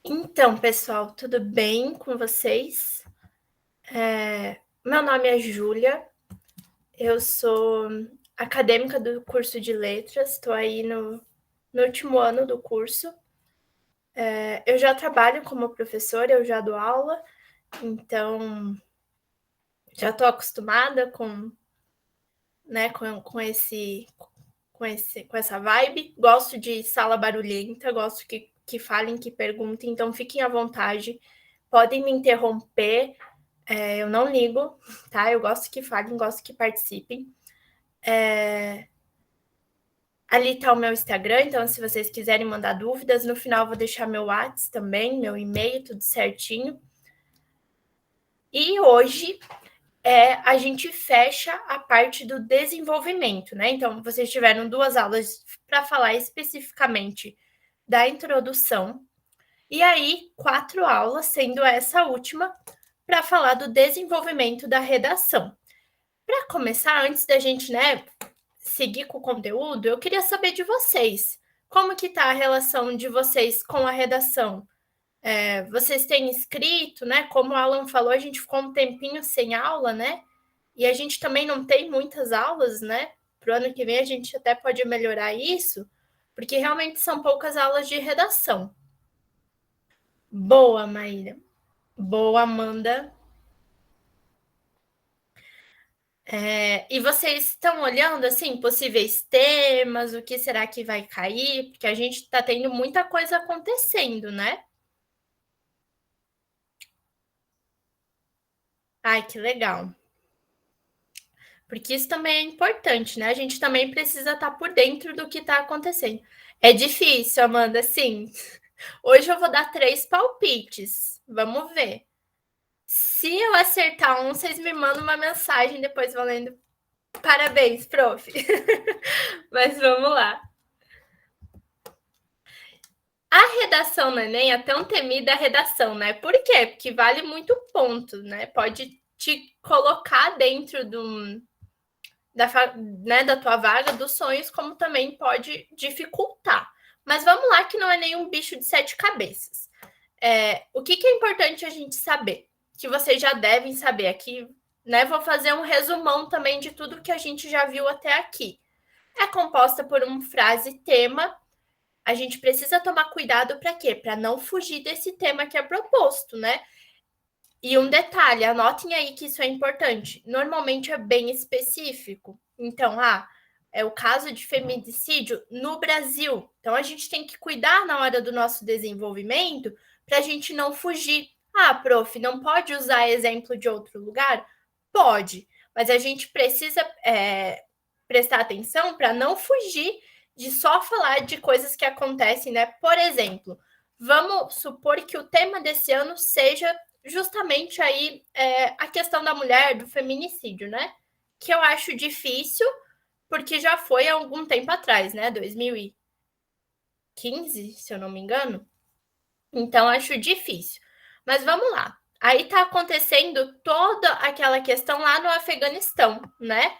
Então, pessoal, tudo bem com vocês? Meu nome é Júlia, eu sou acadêmica do curso de letras, estou aí no último ano do curso. Eu já trabalho como professora, eu já dou aula, então já estou acostumada né, com essa vibe. Gosto de sala barulhenta, gosto que falem, que perguntem, então fiquem à vontade, podem me interromper. Eu não ligo, tá? Eu gosto que falem, gosto que participem. Ali tá o meu Instagram, então se vocês quiserem mandar dúvidas, no final eu vou deixar meu WhatsApp também, meu e-mail, tudo certinho. E hoje a gente fecha a parte do desenvolvimento, né? Então, vocês tiveram 2 aulas para falar especificamente da introdução, e aí 4 aulas, sendo essa última, para falar do desenvolvimento da redação. Para começar, antes da gente, né, seguir com o conteúdo, eu queria saber de vocês. Como que tá a relação de vocês com a redação? Vocês têm escrito, né? Como o Alan falou, a gente ficou um tempinho sem aula, né? E a gente também não tem muitas aulas, né? Para o ano que vem a gente até pode melhorar isso, porque realmente são poucas aulas de redação. Boa, Maíra. Boa, Amanda. E vocês estão olhando assim possíveis temas, o que será que vai cair? Porque a gente está tendo muita coisa acontecendo, né? Ai, que legal. Porque isso também é importante, né? A gente também precisa estar por dentro do que está acontecendo. É difícil, Amanda, sim. Hoje eu vou dar 3 palpites. Vamos ver. Se eu acertar um, vocês me mandam uma mensagem depois valendo. Parabéns, prof. Mas vamos lá. A redação no Enem é tão temida a redação, né? Por quê? Porque vale muito ponto, né? Pode te colocar dentro da tua vaga dos sonhos, como também pode dificultar. Mas vamos lá, que não é nenhum bicho de 7 cabeças. O que é importante a gente saber? Que vocês já devem saber aqui, né? Vou fazer um resumão também de tudo que a gente já viu até aqui. É composta por uma frase tema. A gente precisa tomar cuidado para quê? Para não fugir desse tema que é proposto, né? E um detalhe, anotem aí que isso é importante. Normalmente é bem específico. Então, é o caso de feminicídio no Brasil. Então, a gente tem que cuidar na hora do nosso desenvolvimento para a gente não fugir. Ah, prof, não pode usar exemplo de outro lugar? Pode, mas a gente precisa prestar atenção para não fugir de só falar de coisas que acontecem, né? Por exemplo, vamos supor que o tema desse ano seja justamente aí a questão da mulher, do feminicídio, né? Que eu acho difícil, porque já foi há algum tempo atrás, né? 2015, se eu não me engano. Então, acho difícil. Mas vamos lá. Aí tá acontecendo toda aquela questão lá no Afeganistão, né?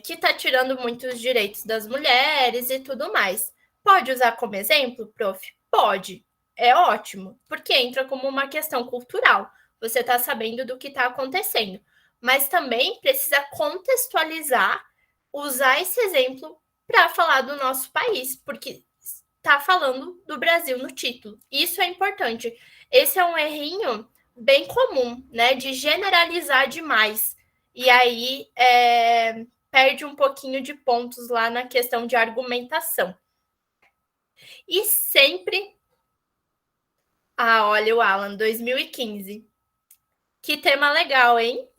Que tá tirando muitos direitos das mulheres e tudo mais. Pode usar como exemplo, prof? Pode. É ótimo, porque entra como uma questão cultural. Você está sabendo do que está acontecendo. Mas também precisa contextualizar, usar esse exemplo para falar do nosso país, porque está falando do Brasil no título. Isso é importante. Esse é um errinho bem comum, né? De generalizar demais. E aí perde um pouquinho de pontos lá na questão de argumentação. E sempre. Olha o Alan, 2015. Que tema legal, hein?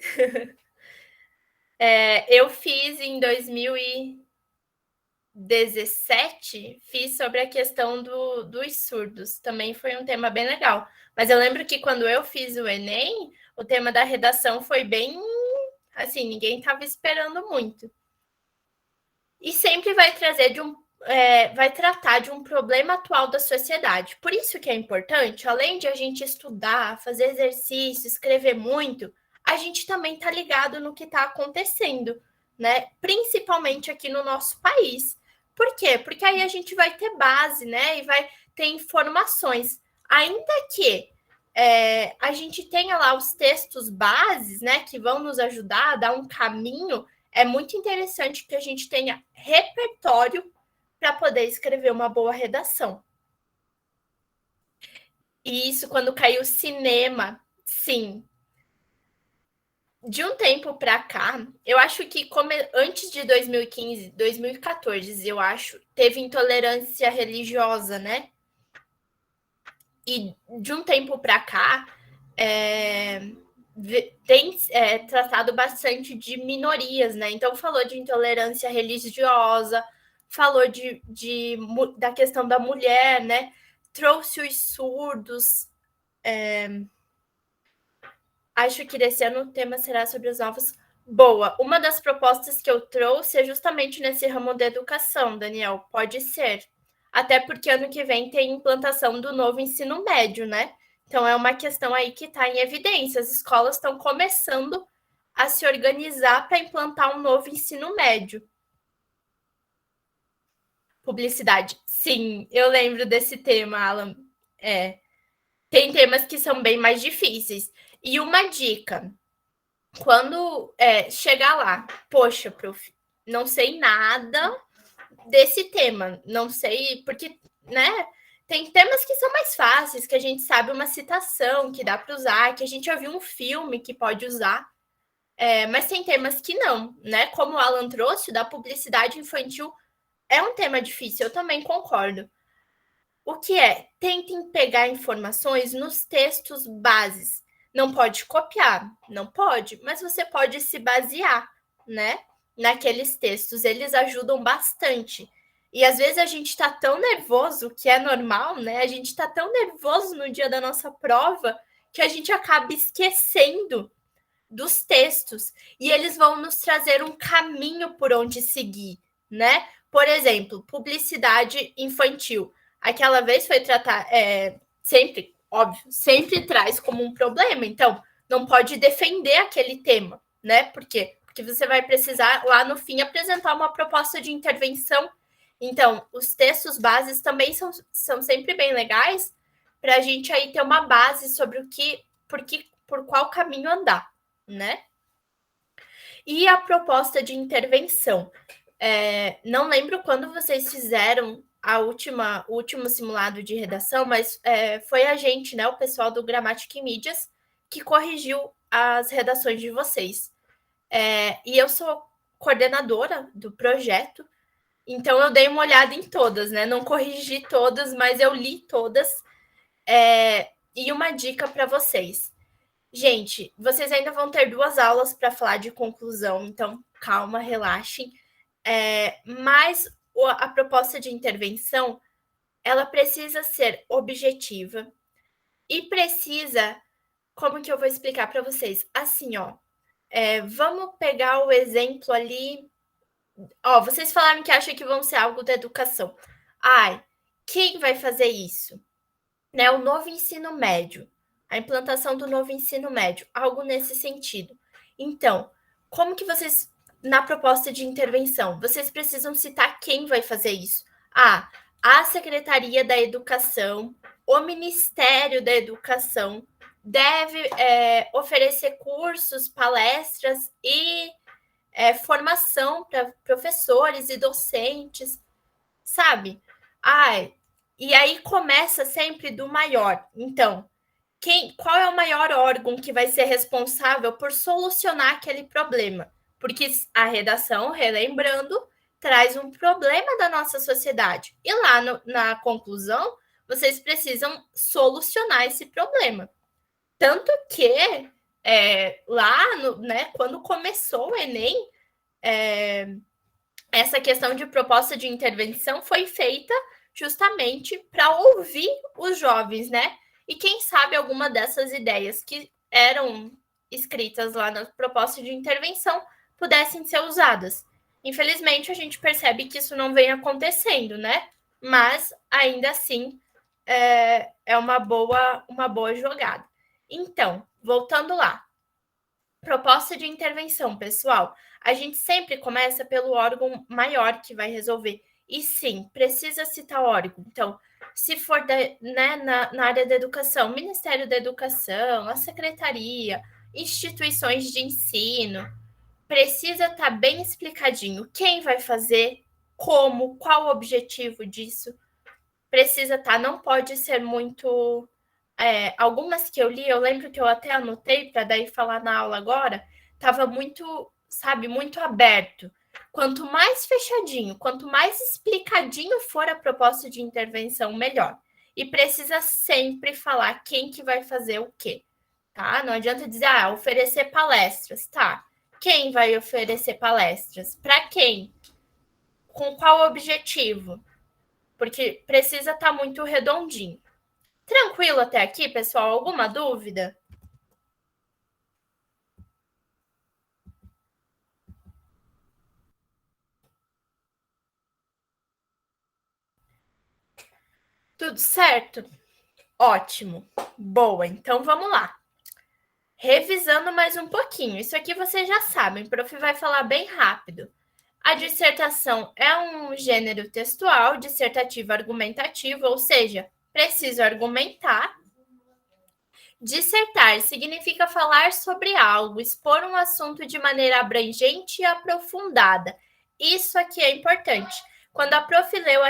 Eu fiz em 2017, fiz sobre a questão dos surdos. Também foi um tema bem legal. Mas eu lembro que quando eu fiz o Enem, o tema da redação foi bem assim, ninguém estava esperando muito. E sempre vai trazer vai tratar de um problema atual da sociedade. Por isso que é importante, além de a gente estudar, fazer exercício, escrever muito, a gente também está ligado no que está acontecendo, né? Principalmente aqui no nosso país. Por quê? Porque aí a gente vai ter base, né? E vai ter informações. Ainda que a gente tenha lá os textos bases, né, que vão nos ajudar a dar um caminho, é muito interessante que a gente tenha repertório para poder escrever uma boa redação. E isso quando caiu o cinema, sim. De um tempo para cá, eu acho que antes de 2015, 2014, eu acho, teve intolerância religiosa, né? E de um tempo para cá, tem tratado bastante de minorias, né? Então, falou de intolerância religiosa, falou da questão da mulher, né? Trouxe os surdos. Acho que desse ano o tema será sobre os novos. Boa. Uma das propostas que eu trouxe é justamente nesse ramo da educação, Daniel. Pode ser. Até porque ano que vem tem implantação do novo ensino médio, né? Então é uma questão aí que está em evidência. As escolas estão começando a se organizar para implantar um novo ensino médio. Publicidade. Sim, eu lembro desse tema, Alan. Tem temas que são bem mais difíceis. E uma dica: quando chegar lá, poxa, prof, não sei nada desse tema, não sei, porque, né, tem temas que são mais fáceis, que a gente sabe uma citação que dá para usar, que a gente já viu um filme que pode usar, mas tem temas que não, né? Como o Alan trouxe, da publicidade infantil é um tema difícil, eu também concordo. O que é? Tentem pegar informações nos textos bases. Não pode copiar, não pode, mas você pode se basear, né? Naqueles textos, eles ajudam bastante. E às vezes a gente tá tão nervoso, que é normal, né? A gente tá tão nervoso no dia da nossa prova que a gente acaba esquecendo dos textos e eles vão nos trazer um caminho por onde seguir, né? Por exemplo, publicidade infantil. Aquela vez foi tratar, sempre, óbvio, sempre traz como um problema. Então, não pode defender aquele tema, né? Por quê? Porque você vai precisar, lá no fim, apresentar uma proposta de intervenção. Então, os textos bases também são sempre bem legais para a gente aí ter uma base sobre por qual caminho andar, né? E a proposta de intervenção. Não lembro quando vocês fizeram o último simulado de redação, mas foi a gente, né, o pessoal do Gramática e Mídias, que corrigiu as redações de vocês. E eu sou coordenadora do projeto, então eu dei uma olhada em todas, né? Não corrigi todas, mas eu li todas. E uma dica para vocês. Gente, vocês ainda vão ter 2 aulas para falar de conclusão, então calma, relaxem. Mas a proposta de intervenção, ela precisa ser objetiva e precisa, como que eu vou explicar para vocês? Assim, ó, vamos pegar o exemplo ali. Ó, vocês falaram que acham que vão ser algo da educação. Ai, quem vai fazer isso? Né, o novo ensino médio, a implantação do novo ensino médio, algo nesse sentido. Então, como que vocês, na proposta de intervenção, vocês precisam citar quem vai fazer isso? A Secretaria da Educação, o Ministério da Educação deve oferecer cursos, palestras e formação para professores e docentes, sabe? E aí começa sempre do maior. Então, qual é o maior órgão que vai ser responsável por solucionar aquele problema? Porque a redação, relembrando, traz um problema da nossa sociedade. E lá na conclusão, vocês precisam solucionar esse problema. Tanto que lá, né, quando começou o Enem, essa questão de proposta de intervenção foi feita justamente para ouvir os jovens, né? E quem sabe alguma dessas ideias que eram escritas lá na proposta de intervenção pudessem ser usadas. Infelizmente, a gente percebe que isso não vem acontecendo, né? Mas ainda assim é uma boa jogada. Então, voltando lá. Proposta de intervenção, pessoal. A gente sempre começa pelo órgão maior que vai resolver. E sim, precisa citar o órgão. Então, Se for né, na área da educação, Ministério da Educação, a Secretaria, instituições de ensino, precisa estar bem explicadinho quem vai fazer, como, qual o objetivo disso. Precisa estar, não pode ser muito. Algumas que eu li, eu lembro que eu até anotei para daí falar na aula agora, estava muito, sabe, muito aberto. Quanto mais fechadinho, quanto mais explicadinho for a proposta de intervenção, melhor. E precisa sempre falar quem que vai fazer o quê, tá? Não adianta dizer, oferecer palestras, tá? Quem vai oferecer palestras? Para quem? Com qual objetivo? Porque precisa estar muito redondinho. Tranquilo até aqui, pessoal? Alguma dúvida? Tudo certo? Ótimo. Boa, então vamos lá. Revisando mais um pouquinho. Isso aqui vocês já sabem, o prof vai falar bem rápido. A dissertação é um gênero textual, dissertativo argumentativo, ou seja, preciso argumentar. Dissertar significa falar sobre algo, expor um assunto de maneira abrangente e aprofundada. Isso aqui é importante. Quando a prof leu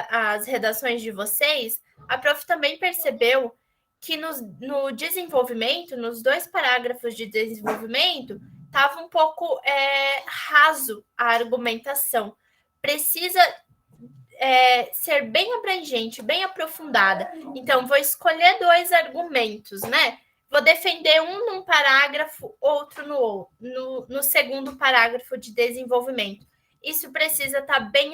as redações de vocês, a prof também percebeu que no desenvolvimento, nos 2 parágrafos de desenvolvimento, estava um pouco raso a argumentação. Precisa ser bem abrangente, bem aprofundada. Então, vou escolher 2 argumentos, né? Vou defender um num parágrafo, outro no segundo parágrafo de desenvolvimento. Isso precisa estar bem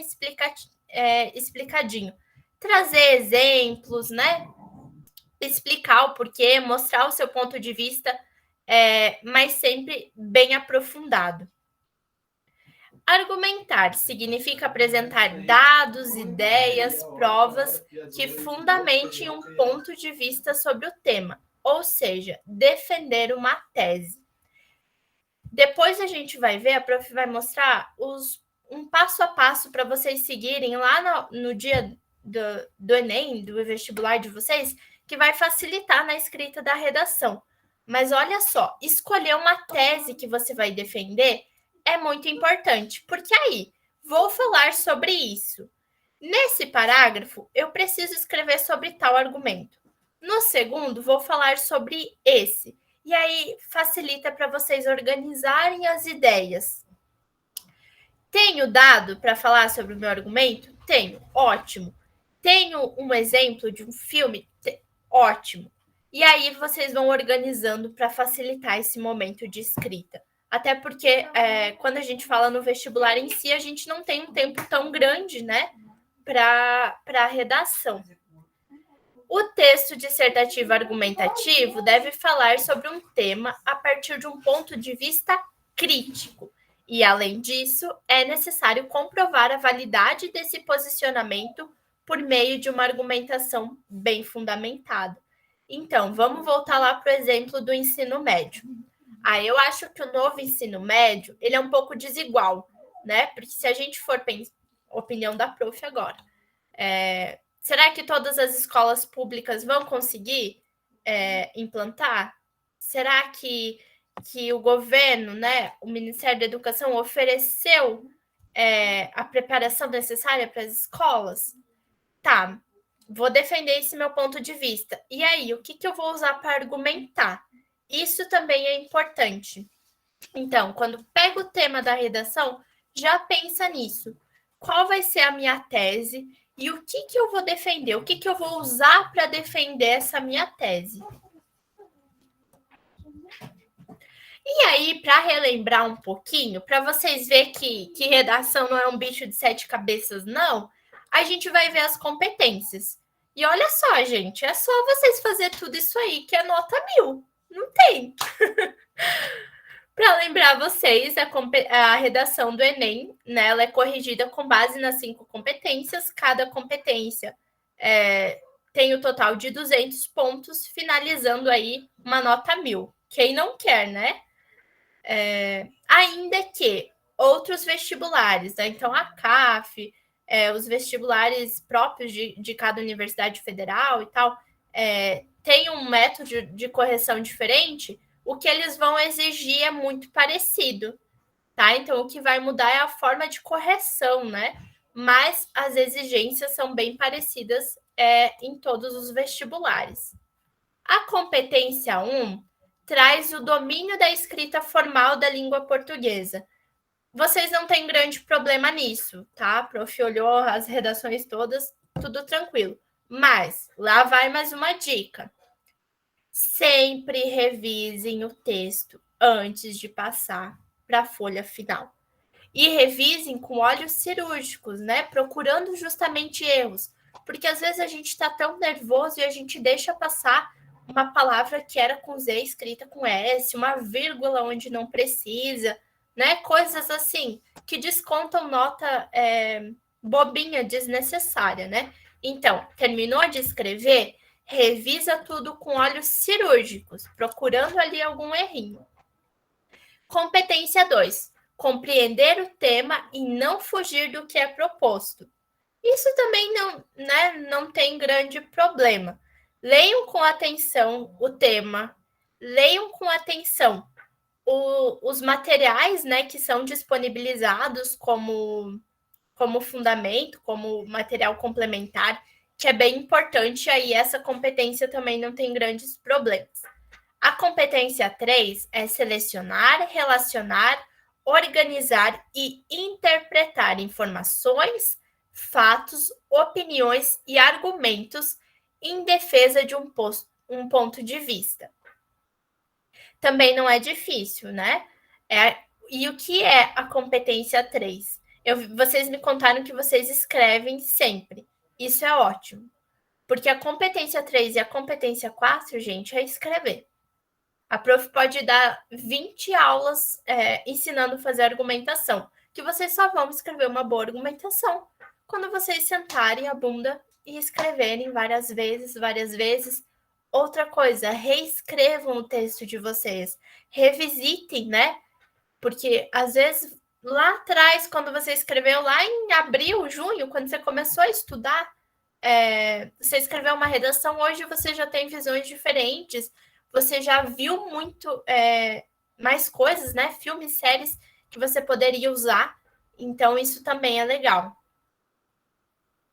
explicadinho. Trazer exemplos, né? Explicar o porquê, mostrar o seu ponto de vista, mas sempre bem aprofundado. Argumentar significa apresentar dados, ideias, provas que fundamentem um ponto de vista sobre o tema, ou seja, defender uma tese. Depois a gente vai ver, a prof vai mostrar um passo a passo para vocês seguirem lá no dia do Enem, do vestibular de vocês, que vai facilitar na escrita da redação. Mas olha só, escolher uma tese que você vai defender é muito importante, porque aí vou falar sobre isso. Nesse parágrafo, eu preciso escrever sobre tal argumento. No segundo, vou falar sobre esse. E aí facilita para vocês organizarem as ideias. Tenho dado para falar sobre o meu argumento? Tenho, ótimo. Tenho um exemplo de um filme? Ótimo. E aí vocês vão organizando para facilitar esse momento de escrita. Até porque quando a gente fala no vestibular em si, a gente não tem um tempo tão grande, né, para a redação. O texto dissertativo argumentativo deve falar sobre um tema a partir de um ponto de vista crítico. E, além disso, é necessário comprovar a validade desse posicionamento por meio de uma argumentação bem fundamentada. Então, vamos voltar lá para o exemplo do ensino médio. Eu acho que o novo ensino médio ele é um pouco desigual, né? Porque se a gente for pensar, opinião da prof agora, será que todas as escolas públicas vão conseguir implantar? Será que o governo, né, o Ministério da Educação, ofereceu a preparação necessária para as escolas? Tá, vou defender esse meu ponto de vista. E aí, o que eu vou usar para argumentar? Isso também é importante. Então, quando pega o tema da redação, já pensa nisso. Qual vai ser a minha tese e o que eu vou defender? O que eu vou usar para defender essa minha tese? E aí, para relembrar um pouquinho, para vocês verem que redação não é um bicho de 7 cabeças, não, a gente vai ver as competências. E olha só, gente, é só vocês fazer tudo isso aí, que é nota 1000. Não tem. Para lembrar vocês, a redação do Enem, né, ela é corrigida com base nas 5 competências. Cada competência tem o total de 200 pontos, finalizando aí uma nota 1000. Quem não quer, né? Ainda que outros vestibulares, né? Então a CAF, os vestibulares próprios de cada universidade federal e tal, tem um método de correção diferente, o que eles vão exigir é muito parecido, tá? Então, o que vai mudar é a forma de correção, né? Mas as exigências são bem parecidas em todos os vestibulares. A competência 1 traz o domínio da escrita formal da língua portuguesa. Vocês não têm grande problema nisso, tá? A prof olhou as redações todas, tudo tranquilo. Mas lá vai mais uma dica. Sempre revisem o texto antes de passar para a folha final. E revisem com olhos cirúrgicos, né? Procurando justamente erros. Porque às vezes a gente está tão nervoso e a gente deixa passar uma palavra que era com Z escrita com S, uma vírgula onde não precisa, né? Coisas assim que descontam nota bobinha, desnecessária, né? Então, terminou de escrever, revisa tudo com olhos cirúrgicos, procurando ali algum errinho. Competência 2. Compreender o tema e não fugir do que é proposto. Isso também não tem grande problema. Leiam com atenção o tema, leiam com atenção os materiais, né, que são disponibilizados como fundamento, como material complementar, que é bem importante, aí essa competência também não tem grandes problemas. A competência 3 é selecionar, relacionar, organizar e interpretar informações, fatos, opiniões e argumentos em defesa de um ponto de vista. Também não é difícil, né? E o que é a competência 3? Vocês me contaram que vocês escrevem sempre. Isso é ótimo. Porque a competência 3 e a competência 4, gente, é escrever. A prof pode dar 20 aulas ensinando a fazer argumentação, que vocês só vão escrever uma boa argumentação quando vocês sentarem a bunda e escreverem várias vezes. Outra coisa, reescrevam o texto de vocês, revisitem, né? Porque às vezes lá atrás, quando você escreveu lá em abril, junho, quando você começou a estudar, você escreveu uma redação, hoje você já tem visões diferentes, você já viu muito mais coisas, né? Filmes, séries que você poderia usar. Então, isso também é legal.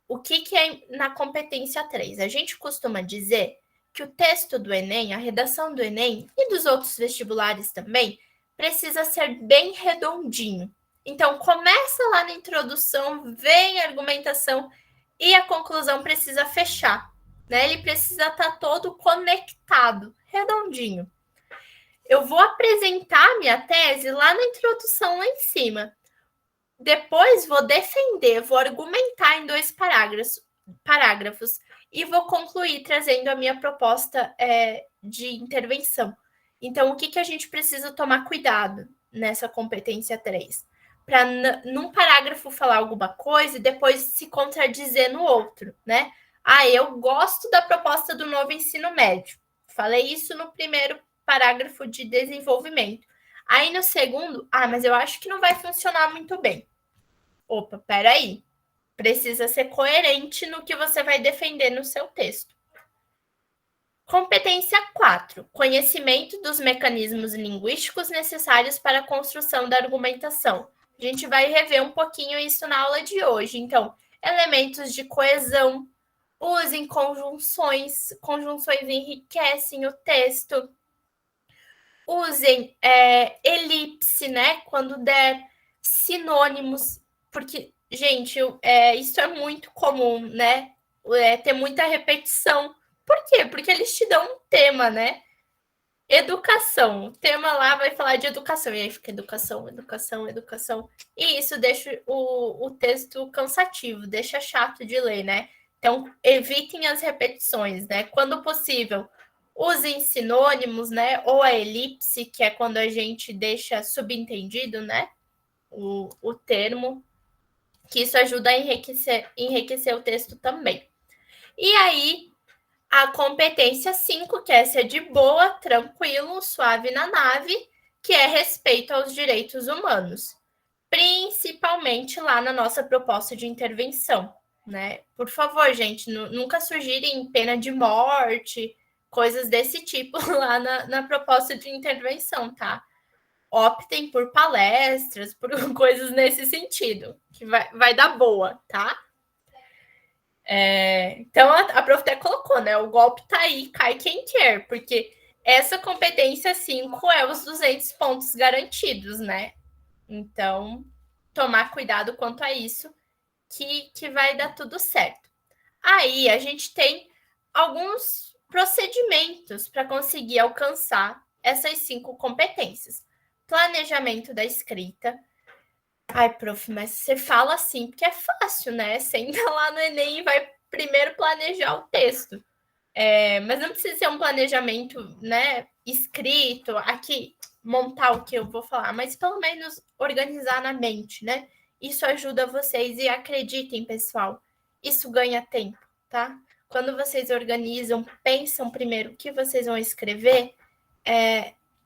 O que é na competência 3? A gente costuma dizer que o texto do Enem, a redação do Enem e dos outros vestibulares também, precisa ser bem redondinho. Então, começa lá na introdução, vem a argumentação e a conclusão precisa fechar, né? Ele precisa estar todo conectado, redondinho. Eu vou apresentar minha tese lá na introdução, lá em cima. Depois vou defender, vou argumentar em 2 parágrafos e vou concluir trazendo a minha proposta de intervenção. Então, o que a gente precisa tomar cuidado nessa competência 3? Para num parágrafo falar alguma coisa e depois se contradizer no outro, né? Eu gosto da proposta do novo ensino médio. Falei isso no primeiro parágrafo de desenvolvimento. Aí no segundo, mas eu acho que não vai funcionar muito bem. Opa, peraí. Precisa ser coerente no que você vai defender no seu texto. Competência 4. Conhecimento dos mecanismos linguísticos necessários para a construção da argumentação. A gente vai rever um pouquinho isso na aula de hoje. Então, elementos de coesão, usem conjunções enriquecem o texto. Usem elipse, né? Quando der sinônimos, porque, gente, isso é muito comum, né? Ter muita repetição. Por quê? Porque eles te dão um tema, né? Educação. O tema lá vai falar de educação. E aí fica educação. E isso deixa o texto cansativo, deixa chato de ler, né? Então, evitem as repetições, né? Quando possível, usem sinônimos, né? Ou a elipse, que é quando a gente deixa subentendido, né? O termo, que isso ajuda a enriquecer o texto também. E aí, a competência 5, que é ser de boa, tranquilo, suave na nave, que é respeito aos direitos humanos. principalmente lá na nossa proposta de intervenção, né? Por favor, gente, nunca surgirem pena de morte, coisas desse tipo lá na proposta de intervenção, tá? Optem por palestras, por coisas nesse sentido, que vai dar boa, tá? Então, a prof até colocou, né? O golpe tá aí, cai quem quer, porque essa competência 5 é os 200 pontos garantidos, né? Então, tomar cuidado quanto a isso, que vai dar tudo certo. Aí, a gente tem alguns procedimentos para conseguir alcançar essas 5 competências. Planejamento da escrita. Ai, prof, mas você fala assim porque é fácil, né? Você entra lá no Enem e vai primeiro planejar o texto. Mas não precisa ser um planejamento, né, escrito, aqui, montar o que eu vou falar, mas pelo menos organizar na mente, né? Isso ajuda vocês e acreditem, pessoal, isso ganha tempo, tá? Quando vocês organizam, pensam primeiro o que vocês vão escrever,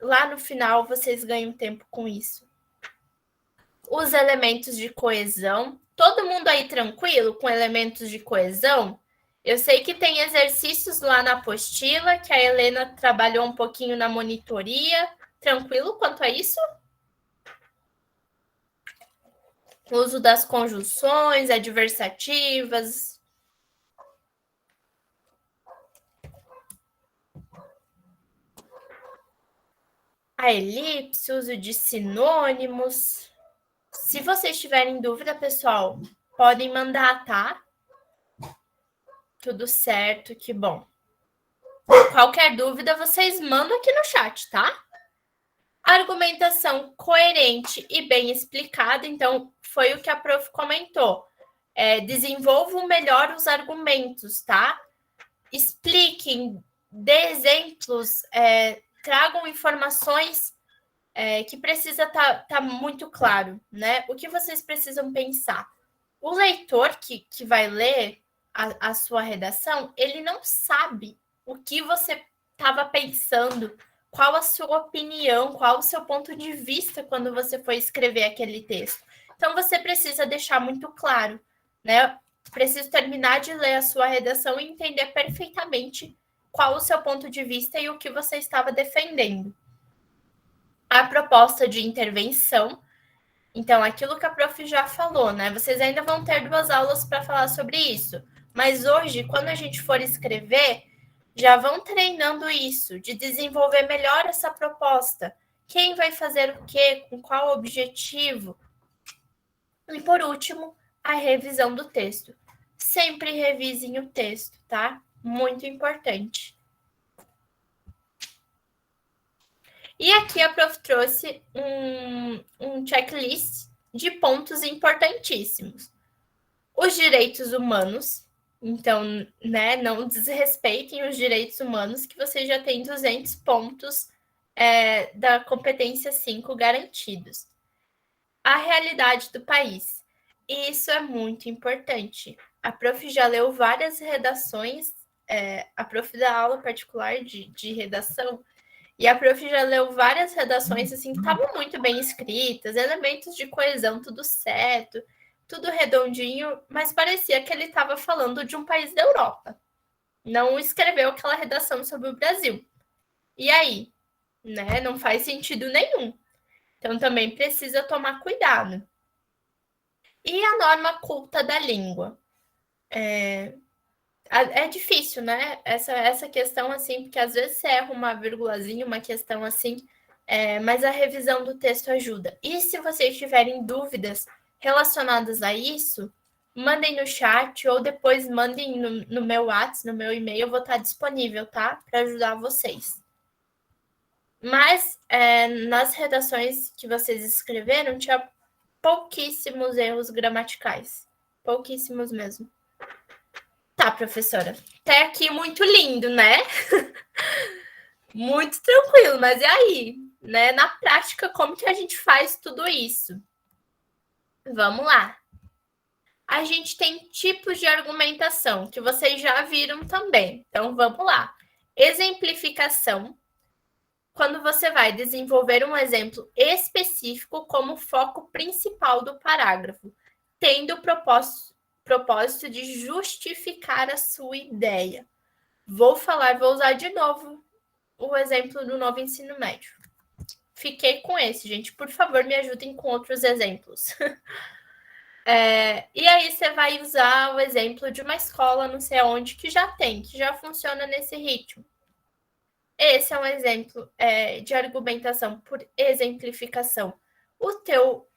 lá no final vocês ganham tempo com isso. Os elementos de coesão. Todo mundo aí tranquilo com elementos de coesão? Eu sei que tem exercícios lá na apostila, que a Helena trabalhou um pouquinho na monitoria. Tranquilo quanto a isso? O uso das conjunções, adversativas. A elipse, uso de sinônimos. Se vocês tiverem dúvida, pessoal, podem mandar, tá? Tudo certo, que bom. Qualquer dúvida, vocês mandam aqui no chat, tá? Argumentação coerente e bem explicada, então foi o que a prof comentou. Desenvolvam melhor os argumentos, tá? Expliquem, dê exemplos, tragam informações que precisa tá muito claro, né? O que vocês precisam pensar? O leitor que vai ler a sua redação, ele não sabe o que você estava pensando, qual a sua opinião, qual o seu ponto de vista quando você foi escrever aquele texto. Então, você precisa deixar muito claro, né? Preciso terminar de ler a sua redação e entender perfeitamente qual o seu ponto de vista e o que você estava defendendo. A proposta de intervenção. Então, aquilo que a prof já falou, né? Vocês ainda vão ter 2 aulas para falar sobre isso. Mas hoje, quando a gente for escrever, já vão treinando isso, de desenvolver melhor essa proposta. Quem vai fazer o quê, com qual objetivo. E por último, a revisão do texto. Sempre revisem o texto, tá? Muito importante. E aqui a prof trouxe um checklist de pontos importantíssimos. Os direitos humanos, então, né, não desrespeitem os direitos humanos, que você já tem 200 pontos da competência 5 garantidos. A realidade do país. Isso é muito importante. A prof já leu várias redações, a prof da aula particular de redação, e a prof já leu várias redações assim que estavam muito bem escritas, elementos de coesão, tudo certo, tudo redondinho, mas parecia que ele estava falando de um país da Europa. Não escreveu aquela redação sobre o Brasil. E aí, né? Não faz sentido nenhum. Então também precisa tomar cuidado. E a norma culta da língua. É difícil, né? Essa questão, assim, porque às vezes você erra uma vírgulazinha, uma questão assim, mas a revisão do texto ajuda. E se vocês tiverem dúvidas relacionadas a isso, mandem no chat ou depois mandem no meu WhatsApp, no meu e-mail, eu vou estar disponível, tá? Para ajudar vocês. Mas nas redações que vocês escreveram, tinha pouquíssimos erros gramaticais. Pouquíssimos mesmo. Tá, professora. Até aqui muito lindo, né? Muito tranquilo, mas e aí? Né? Na prática, como que a gente faz tudo isso? Vamos lá. A gente tem tipos de argumentação, que vocês já viram também. Então, vamos lá. Exemplificação. quando você vai desenvolver um exemplo específico como foco principal do parágrafo, tendo o propósito de justificar a sua ideia. Vou usar de novo o exemplo do novo ensino médio. Fiquei com esse, gente. Por favor, me ajudem com outros exemplos. E aí você vai usar o exemplo de uma escola, não sei aonde, que já funciona nesse ritmo. Esse é um exemplo de argumentação por exemplificação.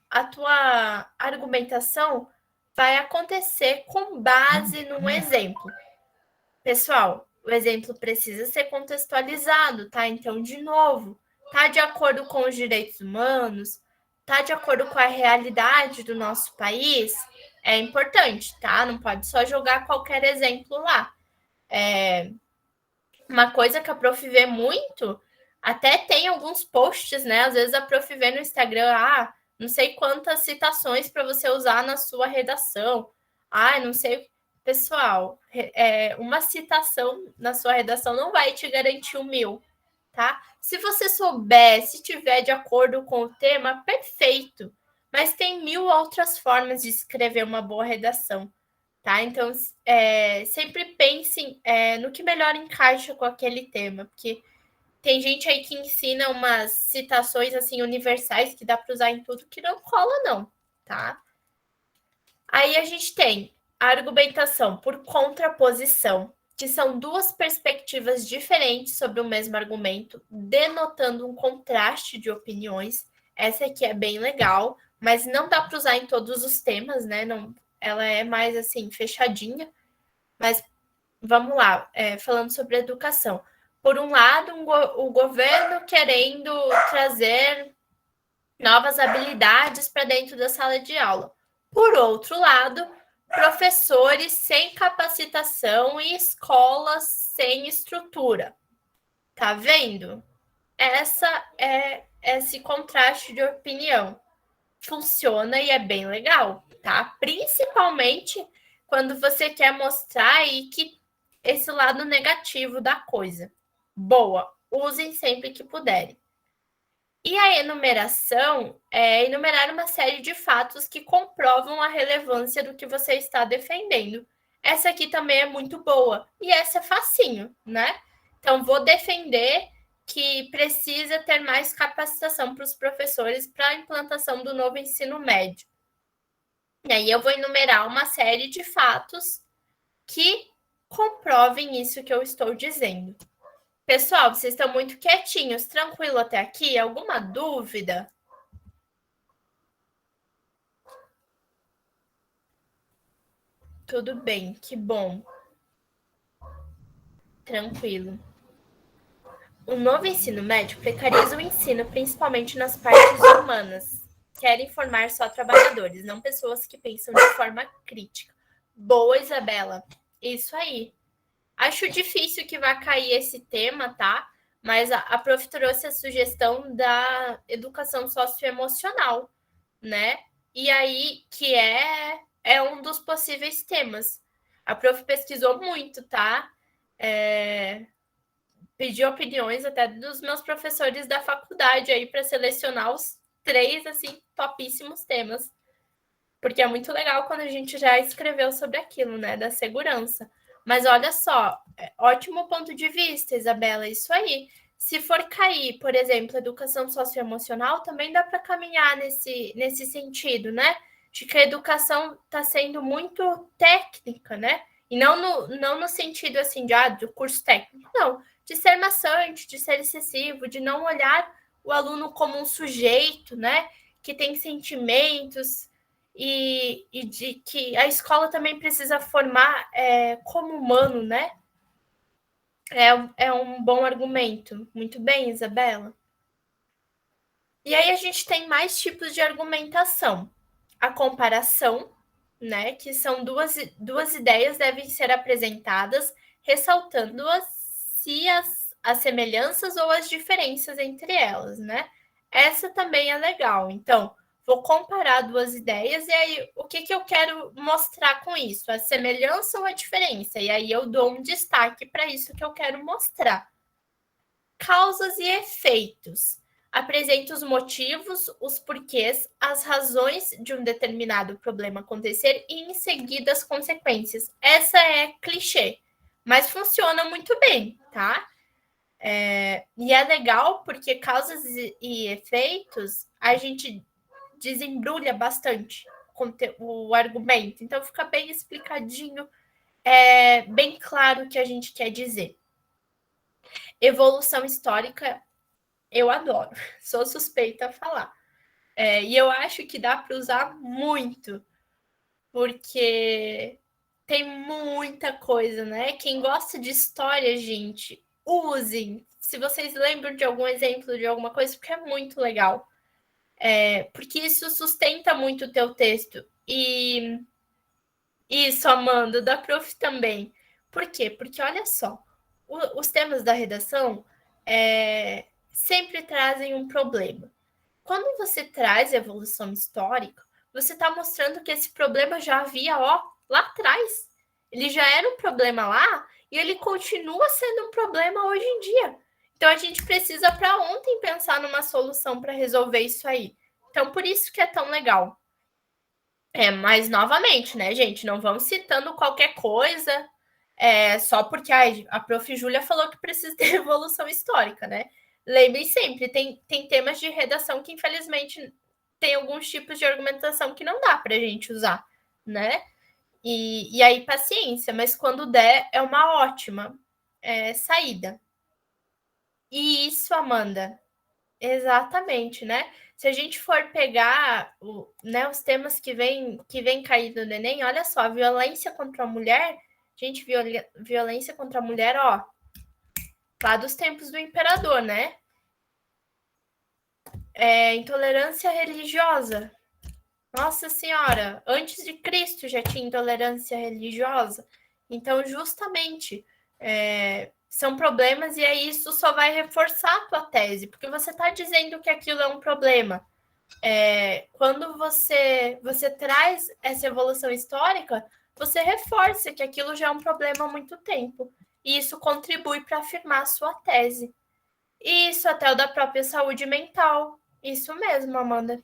A tua argumentação vai acontecer com base num exemplo. Pessoal, o exemplo precisa ser contextualizado, tá? Então, de novo, tá de acordo com os direitos humanos, tá de acordo com a realidade do nosso país, é importante, tá? Não pode só jogar qualquer exemplo lá. Uma coisa que a Prof vê muito, até tem alguns posts, né? Às vezes a Prof vê no Instagram, não sei quantas citações para você usar na sua redação. Não sei. Pessoal, uma citação na sua redação não vai te garantir 1.000, tá? Se você souber, se tiver de acordo com o tema, perfeito. Mas tem 1.000 outras formas de escrever uma boa redação. Tá? Então, sempre pensem no que melhor encaixa com aquele tema, porque tem gente aí que ensina umas citações assim universais que dá para usar em tudo que não cola, não, tá? Aí a gente tem a argumentação por contraposição, que são duas perspectivas diferentes sobre o mesmo argumento, denotando um contraste de opiniões. Essa aqui é bem legal, mas não dá para usar em todos os temas, né? Não, ela é mais assim, fechadinha. Mas vamos lá, falando sobre educação. Por um lado, o governo querendo trazer novas habilidades para dentro da sala de aula. Por outro lado, professores sem capacitação e escolas sem estrutura. Tá vendo? Esse contraste de opinião. Funciona e é bem legal, tá? Principalmente quando você quer mostrar aí que esse lado negativo da coisa. Boa, usem sempre que puderem. E a enumeração é enumerar uma série de fatos que comprovam a relevância do que você está defendendo. Essa aqui também é muito boa. E essa é facinho, né? Então, vou defender que precisa ter mais capacitação para os professores para a implantação do novo ensino médio. E aí eu vou enumerar uma série de fatos que comprovem isso que eu estou dizendo. Pessoal, vocês estão muito quietinhos, tranquilo até aqui? Alguma dúvida? Tudo bem, que bom. Tranquilo. O novo ensino médio precariza o ensino, principalmente nas partes humanas. Querem formar só trabalhadores, não pessoas que pensam de forma crítica. Boa, Isabela. Isso aí. Acho difícil que vá cair esse tema, tá? Mas a Prof trouxe a sugestão da educação socioemocional, né? E aí, que é um dos possíveis temas. A Prof pesquisou muito, tá? Pediu opiniões até dos meus professores da faculdade aí para selecionar os 3, assim, topíssimos temas. Porque é muito legal quando a gente já escreveu sobre aquilo, né? Da segurança. Mas olha só, ótimo ponto de vista, Isabela, isso aí. Se for cair, por exemplo, educação socioemocional, também dá para caminhar nesse sentido, né? De que a educação está sendo muito técnica, né? E não no sentido assim do curso técnico, não. De ser maçante, de ser excessivo, de não olhar o aluno como um sujeito, né? Que tem sentimentos, e de que a escola também precisa formar como humano, né? É um bom argumento. Muito bem, Isabela. E aí a gente tem mais tipos de argumentação. A comparação, né? Que são duas ideias devem ser apresentadas, ressaltando-as se as semelhanças ou as diferenças entre elas, né? Essa também é legal. Então, vou comparar duas ideias e aí o que eu quero mostrar com isso? A semelhança ou a diferença? E aí eu dou um destaque para isso que eu quero mostrar. Causas e efeitos. Apresenta os motivos, os porquês, as razões de um determinado problema acontecer e, em seguida, as consequências. Essa é clichê, mas funciona muito bem, tá? E é legal porque causas e efeitos a gente desembrulha bastante o argumento. Então, fica bem explicadinho, bem claro o que a gente quer dizer. Evolução histórica, eu adoro. Sou suspeita a falar. E eu acho que dá para usar muito, porque tem muita coisa, né? Quem gosta de história, gente, usem. Se vocês lembram de algum exemplo de alguma coisa, porque é muito legal. Porque isso sustenta muito o teu texto. E isso, Amanda, da prof também. Por quê? Porque olha só, os temas da redação sempre trazem um problema. Quando você traz evolução histórica, você está mostrando que esse problema já havia lá atrás. Ele já era um problema lá e ele continua sendo um problema hoje em dia. Então a gente precisa para ontem pensar numa solução para resolver isso aí. Então por isso que é tão legal. Mas novamente, né, gente, não vamos citando qualquer coisa só porque a prof. Júlia falou que precisa ter evolução histórica, né? Lembrem sempre, tem temas de redação que, infelizmente, tem alguns tipos de argumentação que não dá para a gente usar, né? E aí, paciência, mas quando der, é uma ótima saída. E isso, Amanda, exatamente, né? Se a gente for pegar os temas que vem caído no Enem, olha só, violência contra a mulher, gente, violência contra a mulher, ó, lá dos tempos do imperador, né? Intolerância religiosa. Nossa Senhora, antes de Cristo já tinha intolerância religiosa. Então, justamente, são problemas e aí isso só vai reforçar a tua tese, porque você está dizendo que aquilo é um problema. Quando você traz essa evolução histórica, você reforça que aquilo já é um problema há muito tempo. E isso contribui para afirmar a sua tese. E isso até o da própria saúde mental. Isso mesmo, Amanda.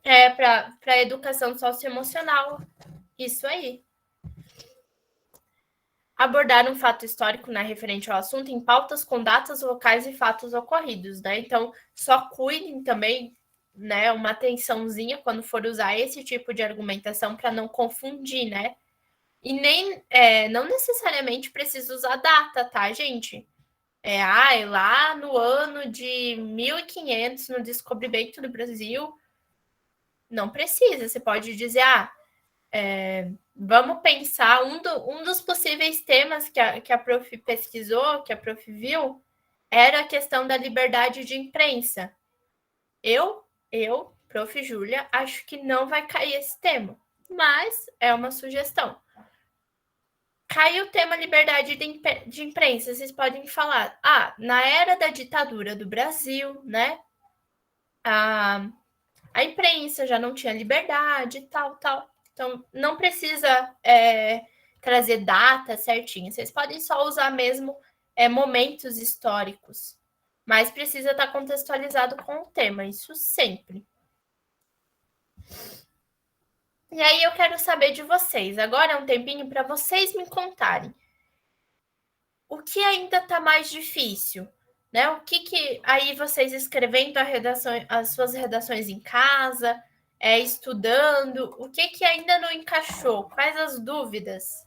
Para a educação socioemocional. Isso aí. Abordar um fato histórico, né, referente ao assunto em pautas com datas, locais e fatos ocorridos, né? Então, só cuidem também, né, uma atençãozinha quando for usar esse tipo de argumentação para não confundir, né? E nem, não necessariamente precisa usar data, tá, gente? Lá no ano de 1500, no descobrimento do Brasil, não precisa. Você pode dizer, vamos pensar, um dos possíveis temas que a prof pesquisou, que a prof viu, era a questão da liberdade de imprensa. Eu, prof. Júlia, acho que não vai cair esse tema, mas é uma sugestão. Caiu o tema liberdade de imprensa, vocês podem falar, na era da ditadura do Brasil, né, a imprensa já não tinha liberdade, tal. Então, não precisa trazer data certinha. Vocês podem só usar mesmo momentos históricos. Mas precisa estar contextualizado com o tema, isso sempre. E aí eu quero saber de vocês. Agora é um tempinho para vocês me contarem. O que ainda está mais difícil? Né? O que aí vocês escrevendo as suas redações em casa, estudando, o que ainda não encaixou? Quais as dúvidas?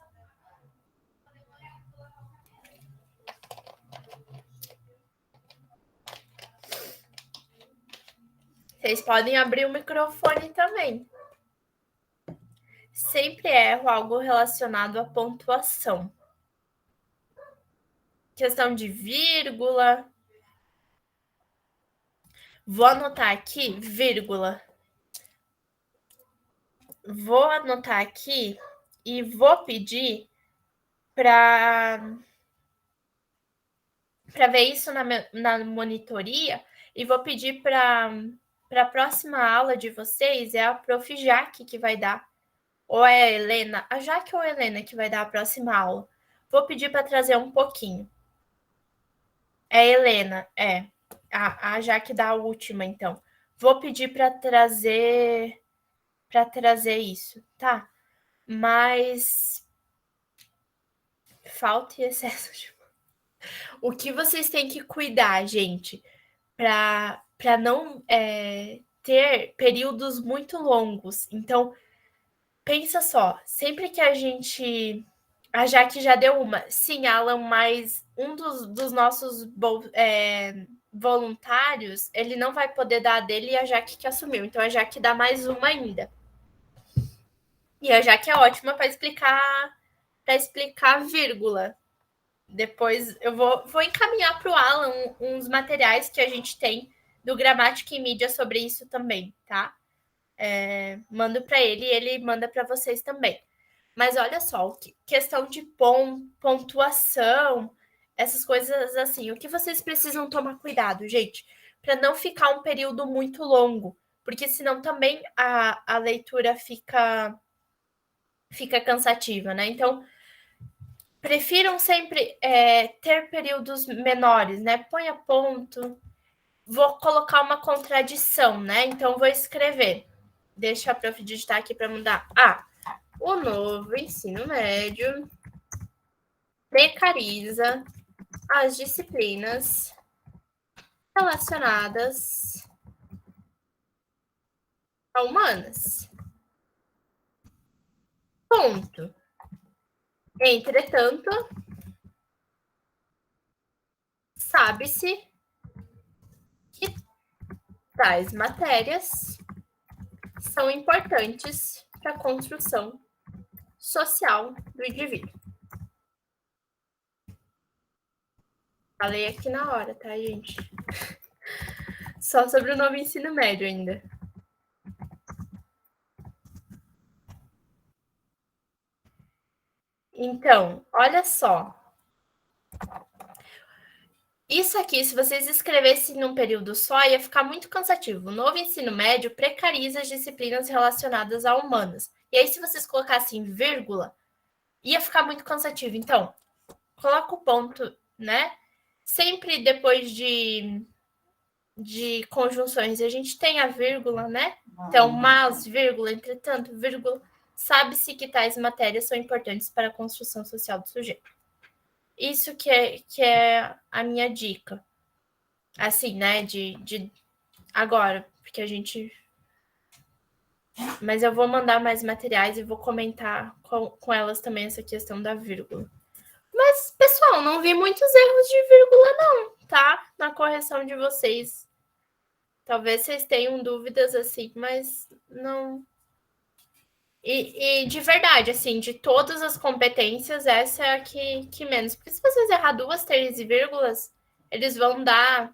Vocês podem abrir o microfone também. Sempre erro algo relacionado à pontuação. Questão de vírgula. Vou anotar aqui, vírgula. Vou anotar aqui e vou pedir para ver isso na monitoria e vou pedir para a próxima aula de vocês, é a prof. Jaque que vai dar, ou é a Helena, a Jaque ou a Helena que vai dar a próxima aula. Vou pedir para trazer um pouquinho. É Helena, é. A Jaque da última, então. Vou pedir para trazer isso, tá? Mas falta e excesso de... O que vocês têm que cuidar, gente, para não ter períodos muito longos. Então, pensa só, sempre que a gente. A Jaque já deu uma. Sim, Alan, mas um dos nossos voluntários, ele não vai poder dar a dele e a Jaque que assumiu. Então, a Jaque dá mais uma ainda. E a Jaque é ótima para explicar vírgula. Depois eu vou encaminhar para o Alan uns materiais que a gente tem do Gramática e Mídia sobre isso também, tá? Mando para ele e ele manda para vocês também. Mas olha só, questão de pontuação, essas coisas assim, o que vocês precisam tomar cuidado, gente, para não ficar um período muito longo, porque senão também a leitura fica cansativa, né? Então, prefiram sempre ter períodos menores, né? Põe a ponto. Vou colocar uma contradição, né? Então, vou escrever. Deixa a prof digitar aqui para mudar. O novo ensino médio precariza as disciplinas relacionadas a humanas. Ponto. Entretanto, sabe-se que tais matérias são importantes para a construção social do indivíduo. Falei aqui na hora, tá, gente? Só sobre o novo ensino médio ainda. Então, olha só. Isso aqui, se vocês escrevessem num período só, ia ficar muito cansativo. O novo ensino médio precariza as disciplinas relacionadas a humanas. E aí, se vocês colocassem vírgula, ia ficar muito cansativo. Então, coloca o ponto, né? Sempre depois de conjunções, a gente tem a vírgula, né? Então, mas, vírgula, entretanto, vírgula, sabe-se que tais matérias são importantes para a construção social do sujeito. Isso que é a minha dica. Assim, né? De agora, porque a gente. Mas eu vou mandar mais materiais e vou comentar com elas também essa questão da vírgula. Mas, pessoal, não vi muitos erros de vírgula, não, tá? Na correção de vocês. Talvez vocês tenham dúvidas assim, mas não. E de verdade, assim, de todas as competências, essa é a que menos. Porque se vocês errar 2, 3 vírgulas, eles vão dar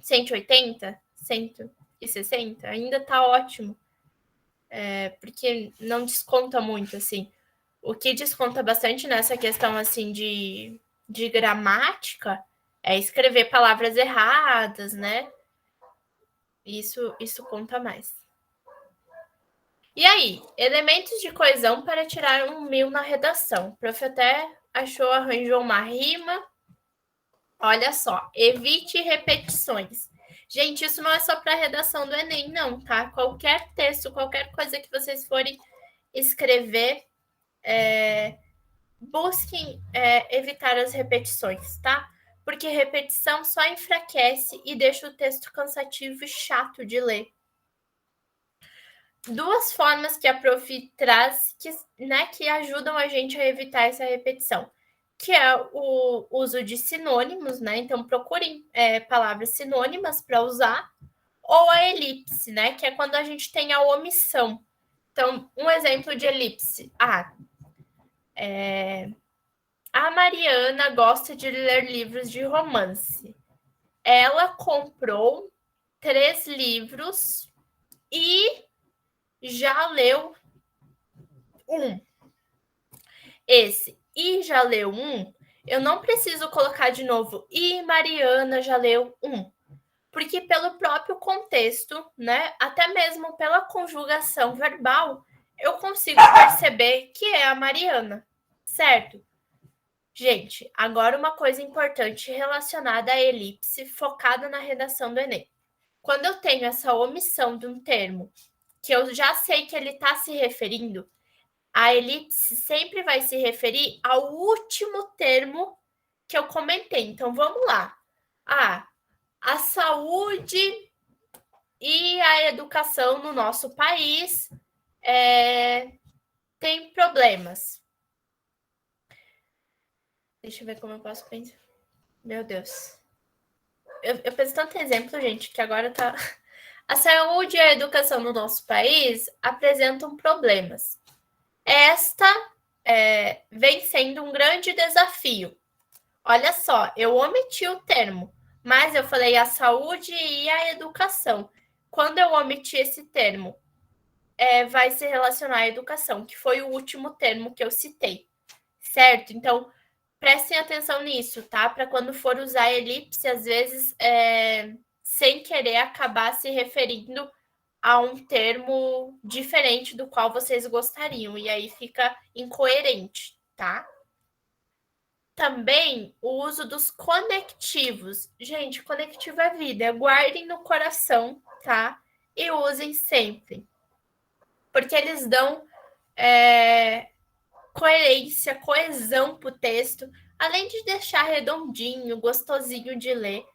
180, 160, ainda tá ótimo. Porque não desconta muito, assim. O que desconta bastante nessa questão, assim, de gramática é escrever palavras erradas, né? Isso conta mais. E aí, elementos de coesão para tirar 1.000 na redação. O prof até arranjou uma rima. Olha só, evite repetições. Gente, isso não é só para a redação do Enem, não, tá? Qualquer texto, qualquer coisa que vocês forem escrever, busquem evitar as repetições, tá? Porque repetição só enfraquece e deixa o texto cansativo e chato de ler. Duas formas que a prof traz que ajudam a gente a evitar essa repetição, que é o uso de sinônimos, né? Então, procurem palavras sinônimas para usar, ou a elipse, né? Que é quando a gente tem a omissão. Então, um exemplo de elipse. A Mariana gosta de ler livros de romance. Ela comprou 3 livros e já leu um. Esse e já leu um, eu não preciso colocar de novo e Mariana já leu um. Porque pelo próprio contexto, né, até mesmo pela conjugação verbal, eu consigo perceber que é a Mariana, certo? Gente, agora uma coisa importante relacionada à elipse, focada na redação do Enem. Quando eu tenho essa omissão de um termo que eu já sei que ele está se referindo, a elipse sempre vai se referir ao último termo que eu comentei. Então, vamos lá. A saúde e a educação no nosso país tem problemas. Deixa eu ver como eu posso pensar. Meu Deus. Eu penso tanto exemplo, gente, que agora tá. A saúde e a educação no nosso país apresentam problemas. Esta vem sendo um grande desafio. Olha só, eu omiti o termo, mas eu falei a saúde e a educação. Quando eu omiti esse termo, vai se relacionar à educação, que foi o último termo que eu citei, certo? Então, prestem atenção nisso, tá? Para quando for usar elipse, às vezes, sem querer acabar se referindo a um termo diferente do qual vocês gostariam, e aí fica incoerente, tá? Também o uso dos conectivos. Gente, conectivo é vida. Guardem no coração, tá? E usem sempre. Porque eles dão coerência, coesão para o texto, além de deixar redondinho, gostosinho de ler.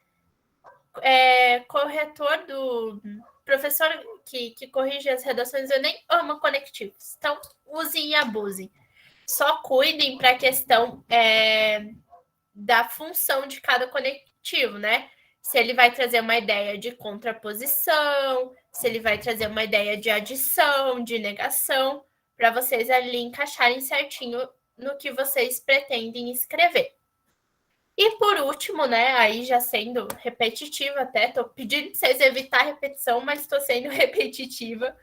Corretor do professor que corrige as redações, eu nem amo conectivos. Então, usem e abusem. Só cuidem para a questão da função de cada conectivo, né? Se ele vai trazer uma ideia de contraposição, se ele vai trazer uma ideia de adição, de negação, para vocês ali encaixarem certinho no que vocês pretendem escrever. E por último, né, aí já sendo repetitiva até, tô pedindo para vocês evitar repetição, mas estou sendo repetitiva,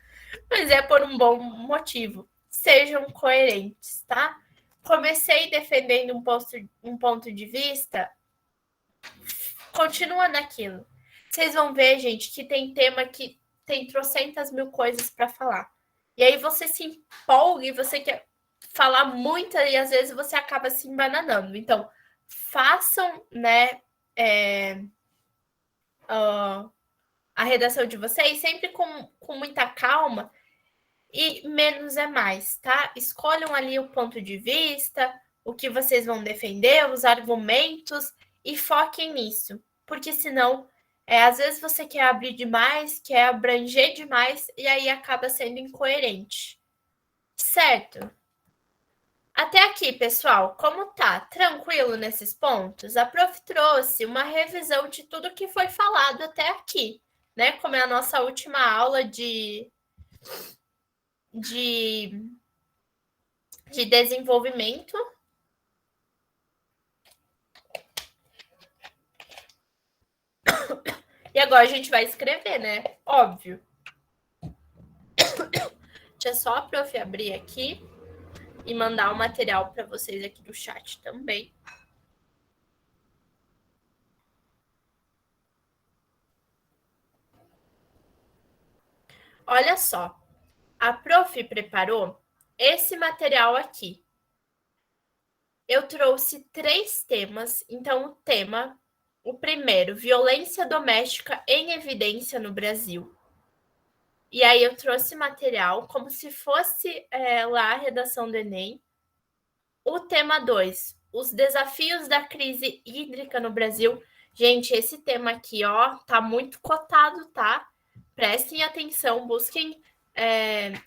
mas é por um bom motivo. Sejam coerentes, tá? Comecei defendendo um ponto de vista, continua naquilo. Vocês vão ver, gente, que tem tema que tem trocentas mil coisas para falar. E aí você se empolga e você quer falar muito e às vezes você acaba se embananando. Então, façam, né, a redação de vocês sempre com muita calma e menos é mais, tá? Escolham ali o ponto de vista, o que vocês vão defender, os argumentos e foquem nisso, porque senão, às vezes você quer abrir demais, quer abranger demais e aí acaba sendo incoerente, certo? Até aqui, pessoal, como tá? Tranquilo nesses pontos? A prof trouxe uma revisão de tudo que foi falado até aqui, né? Como é a nossa última aula de desenvolvimento. E agora a gente vai escrever, né? Óbvio. Deixa só a prof abrir aqui e mandar o material para vocês aqui do chat também. Olha só, a prof preparou esse material aqui. Eu trouxe 3 temas, então o primeiro, violência doméstica em evidência no Brasil. E aí eu trouxe material como se fosse lá a redação do Enem. O tema 2, os desafios da crise hídrica no Brasil. Gente, esse tema aqui, ó, tá muito cotado, tá? Prestem atenção, busquem.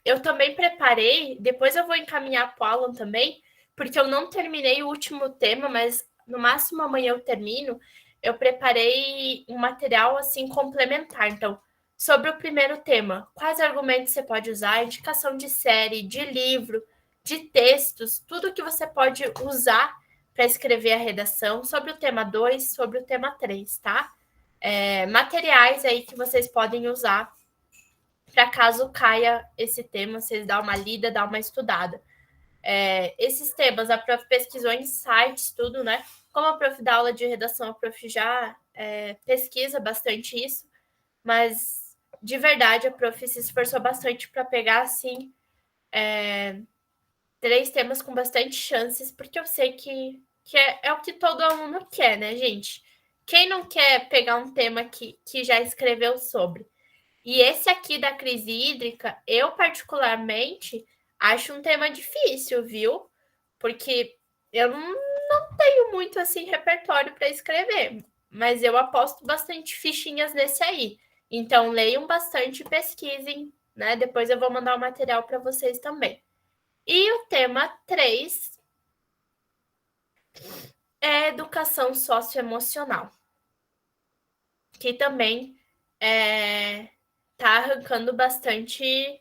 Eu também preparei, depois eu vou encaminhar para o Alan também, porque eu não terminei o último tema, mas no máximo amanhã eu termino. Eu preparei um material assim complementar. Então, sobre o primeiro tema, quais argumentos você pode usar, indicação de série, de livro, de textos, tudo que você pode usar para escrever a redação, sobre o tema 2, sobre o tema 3, tá? Materiais aí que vocês podem usar para caso caia esse tema, vocês dão uma lida, dão uma estudada. Esses temas a prof pesquisou em sites, tudo, né? Como a prof dá aula de redação, a prof já pesquisa bastante isso, mas de verdade a prof se esforçou bastante para pegar, assim, 3 temas com bastante chances, porque eu sei que que é o que todo aluno quer, né, gente? Quem não quer pegar um tema que já escreveu sobre? E esse aqui da crise hídrica, eu particularmente acho um tema difícil, viu? Porque eu não tenho muito assim repertório para escrever, mas eu aposto bastante fichinhas nesse aí. Então leiam bastante, pesquisem, né? Depois eu vou mandar o material para vocês também. E o tema 3 é educação socioemocional, que também tá arrancando bastante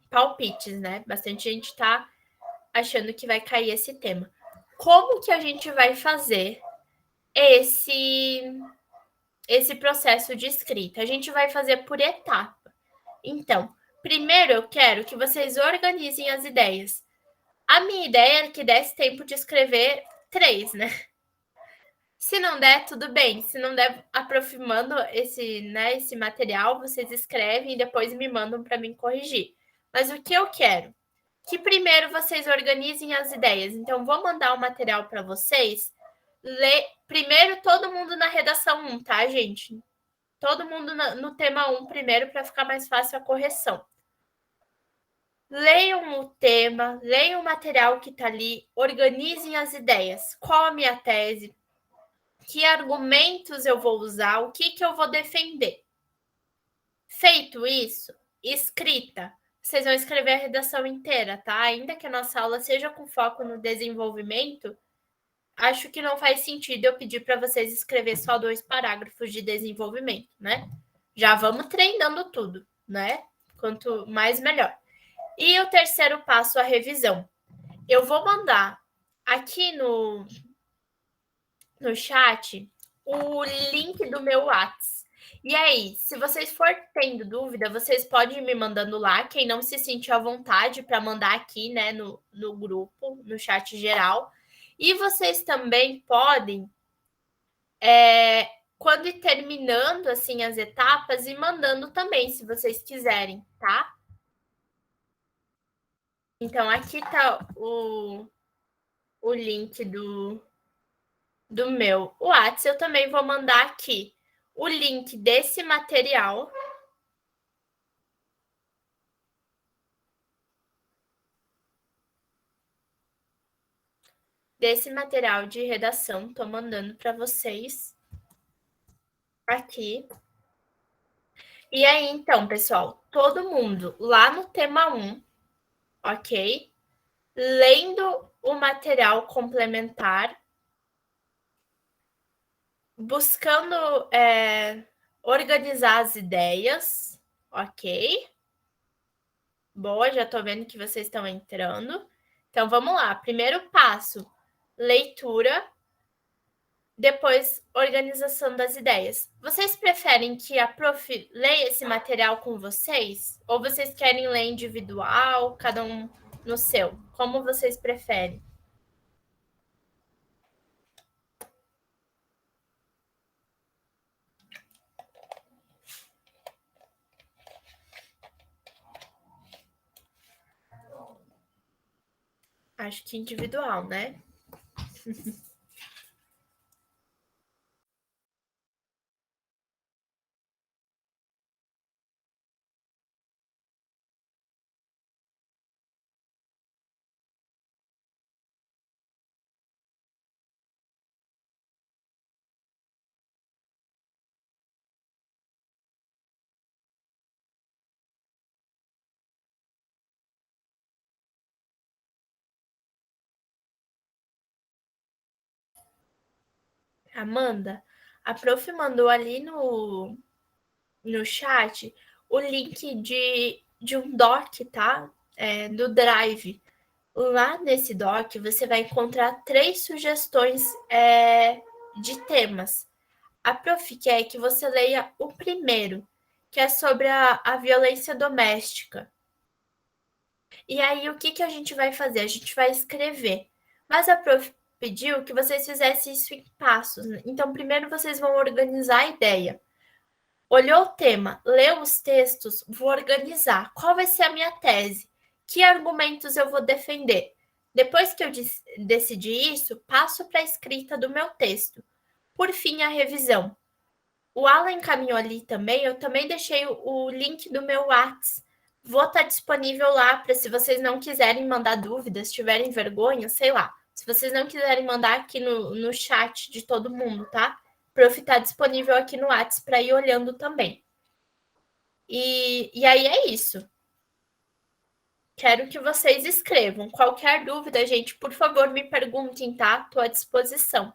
palpites, né? Bastante gente tá achando que vai cair esse tema. Como que a gente vai fazer esse processo de escrita? A gente vai fazer por etapa. Então, primeiro eu quero que vocês organizem as ideias. A minha ideia é que desse tempo de escrever 3, né? Se não der, tudo bem. Se não der, aprofimando esse material, vocês escrevem e depois me mandam para mim corrigir. Mas o que eu quero? Que primeiro vocês organizem as ideias. Então, vou mandar o material para vocês. Primeiro, todo mundo na redação 1, tá, gente? Todo mundo no tema 1 primeiro, para ficar mais fácil a correção. Leiam o tema, leiam o material que está ali, organizem as ideias. Qual a minha tese? Que argumentos eu vou usar? O que eu vou defender? Feito isso, escrita. Vocês vão escrever a redação inteira, tá? Ainda que a nossa aula seja com foco no desenvolvimento, acho que não faz sentido eu pedir para vocês escrever só 2 parágrafos de desenvolvimento, né? Já vamos treinando tudo, né? Quanto mais, melhor. E o terceiro passo, a revisão. Eu vou mandar aqui no chat o link do meu WhatsApp. E aí, se vocês for tendo dúvida, vocês podem ir me mandando lá. Quem não se sentir à vontade para mandar aqui, né, no grupo, no chat geral. E vocês também podem, quando ir terminando assim as etapas, e mandando também, se vocês quiserem, tá? Então, aqui tá o link do meu WhatsApp. Eu também vou mandar aqui o link desse material. Desse material de redação, tô mandando para vocês aqui. E aí, então, pessoal, todo mundo lá no tema 1, ok? Lendo o material complementar, buscando organizar as ideias, ok? Boa, já tô vendo que vocês estão entrando. Então, vamos lá. Primeiro passo, leitura. Depois, organização das ideias. Vocês preferem que a prof leia esse material com vocês? Ou vocês querem ler individual, cada um no seu? Como vocês preferem? Acho que individual, né? Amanda, a prof mandou ali no chat o link de um doc, tá? Do Drive. Lá nesse doc, você vai encontrar 3 sugestões de temas. A prof quer que você leia o primeiro, que é sobre a violência doméstica. E aí, o que a gente vai fazer? A gente vai escrever. Mas a prof pediu que vocês fizessem isso em passos. Então, primeiro vocês vão organizar a ideia. Olhou o tema, leu os textos, vou organizar. Qual vai ser a minha tese? Que argumentos eu vou defender? Depois que eu decidi isso, passo para a escrita do meu texto. Por fim, a revisão. O Alan encaminhou ali também, eu também deixei o link do meu WhatsApp. Vou estar disponível lá para se vocês não quiserem mandar dúvidas, tiverem vergonha, sei lá. Se vocês não quiserem mandar aqui no chat de todo mundo, tá? Para eu ficar disponível aqui no WhatsApp para ir olhando também. E aí é isso. Quero que vocês escrevam. Qualquer dúvida, gente, por favor, me perguntem, tá? Estou à disposição.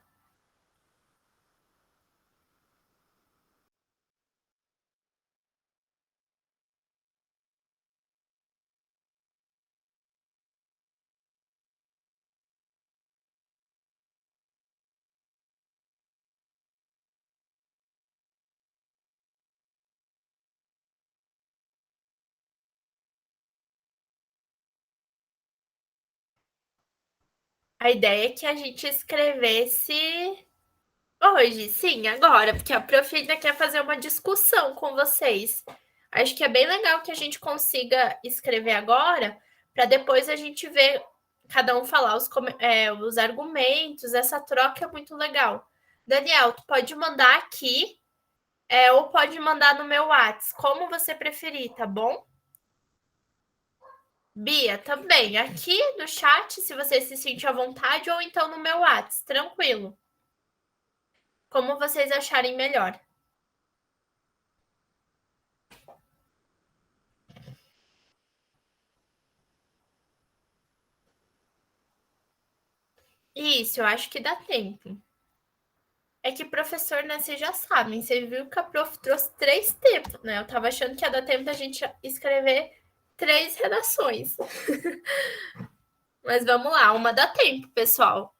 A ideia é que a gente escrevesse hoje, sim, agora, porque a prof ainda quer fazer uma discussão com vocês. Acho que é bem legal que a gente consiga escrever agora, para depois a gente ver cada um falar os argumentos. Essa troca é muito legal. Daniel, tu pode mandar aqui, ou pode mandar no meu WhatsApp, como você preferir, tá bom? Bia, também, aqui no chat, se você se sentir à vontade, ou então no meu WhatsApp, tranquilo. Como vocês acharem melhor. Isso, eu acho que dá tempo. É que professor, né, vocês já sabem, você viu que a prof trouxe 3 tempos, né? Eu tava achando que ia dar tempo da gente escrever 3 redações. Mas vamos lá, uma dá tempo, pessoal.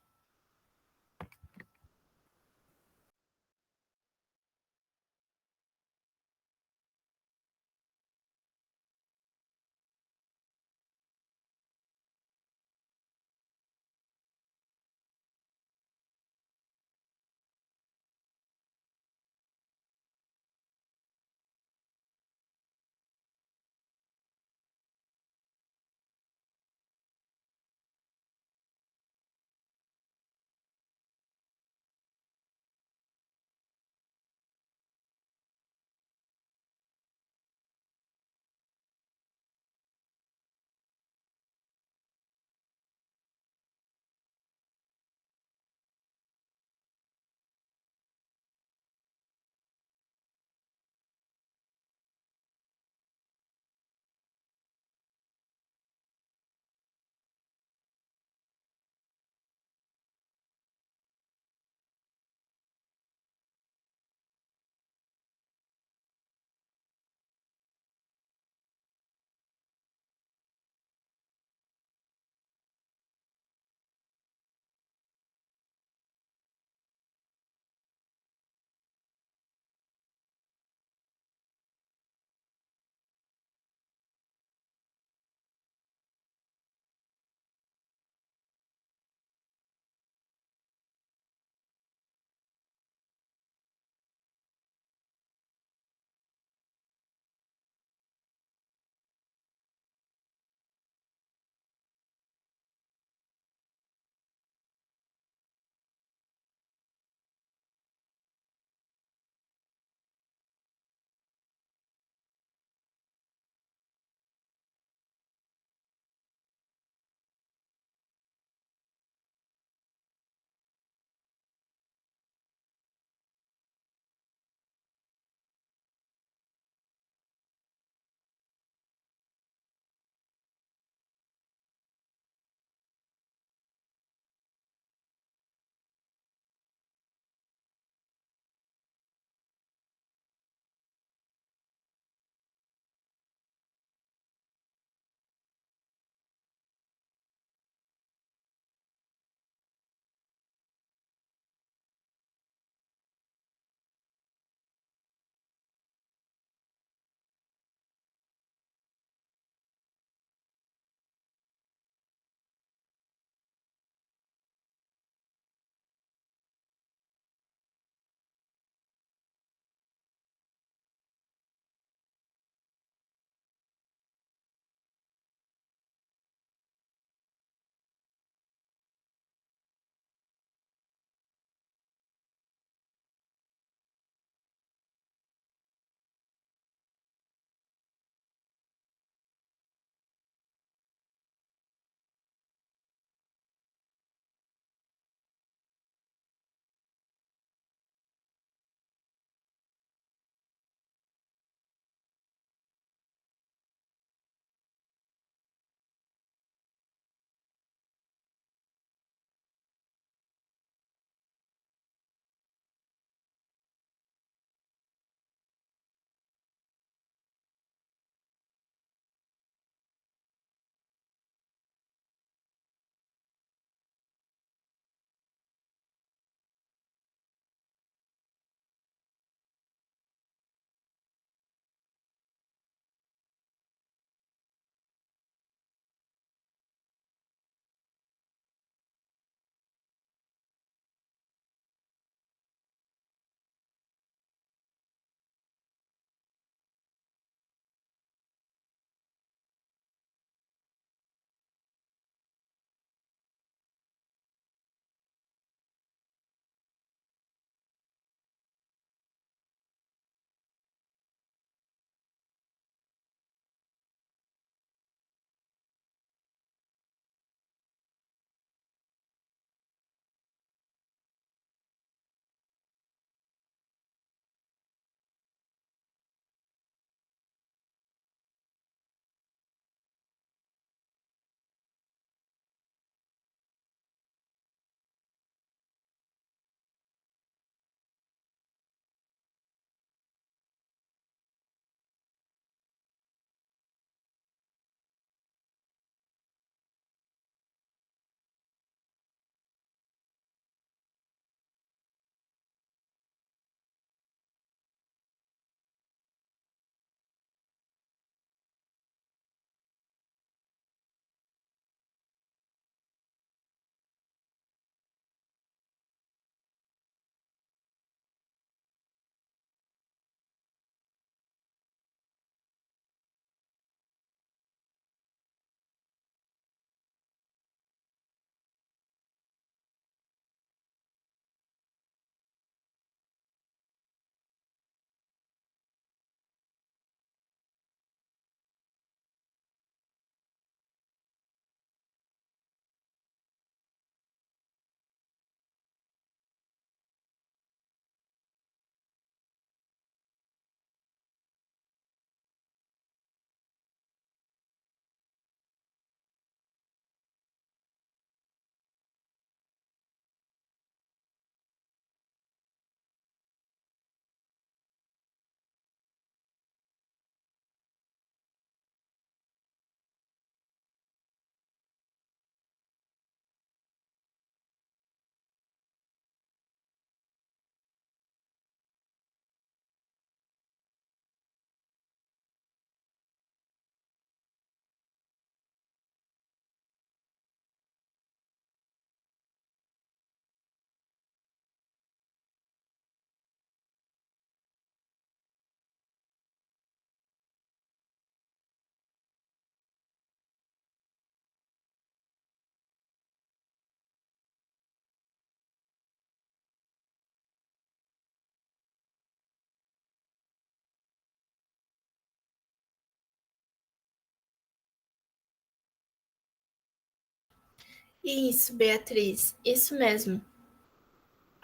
Isso, Beatriz, isso mesmo.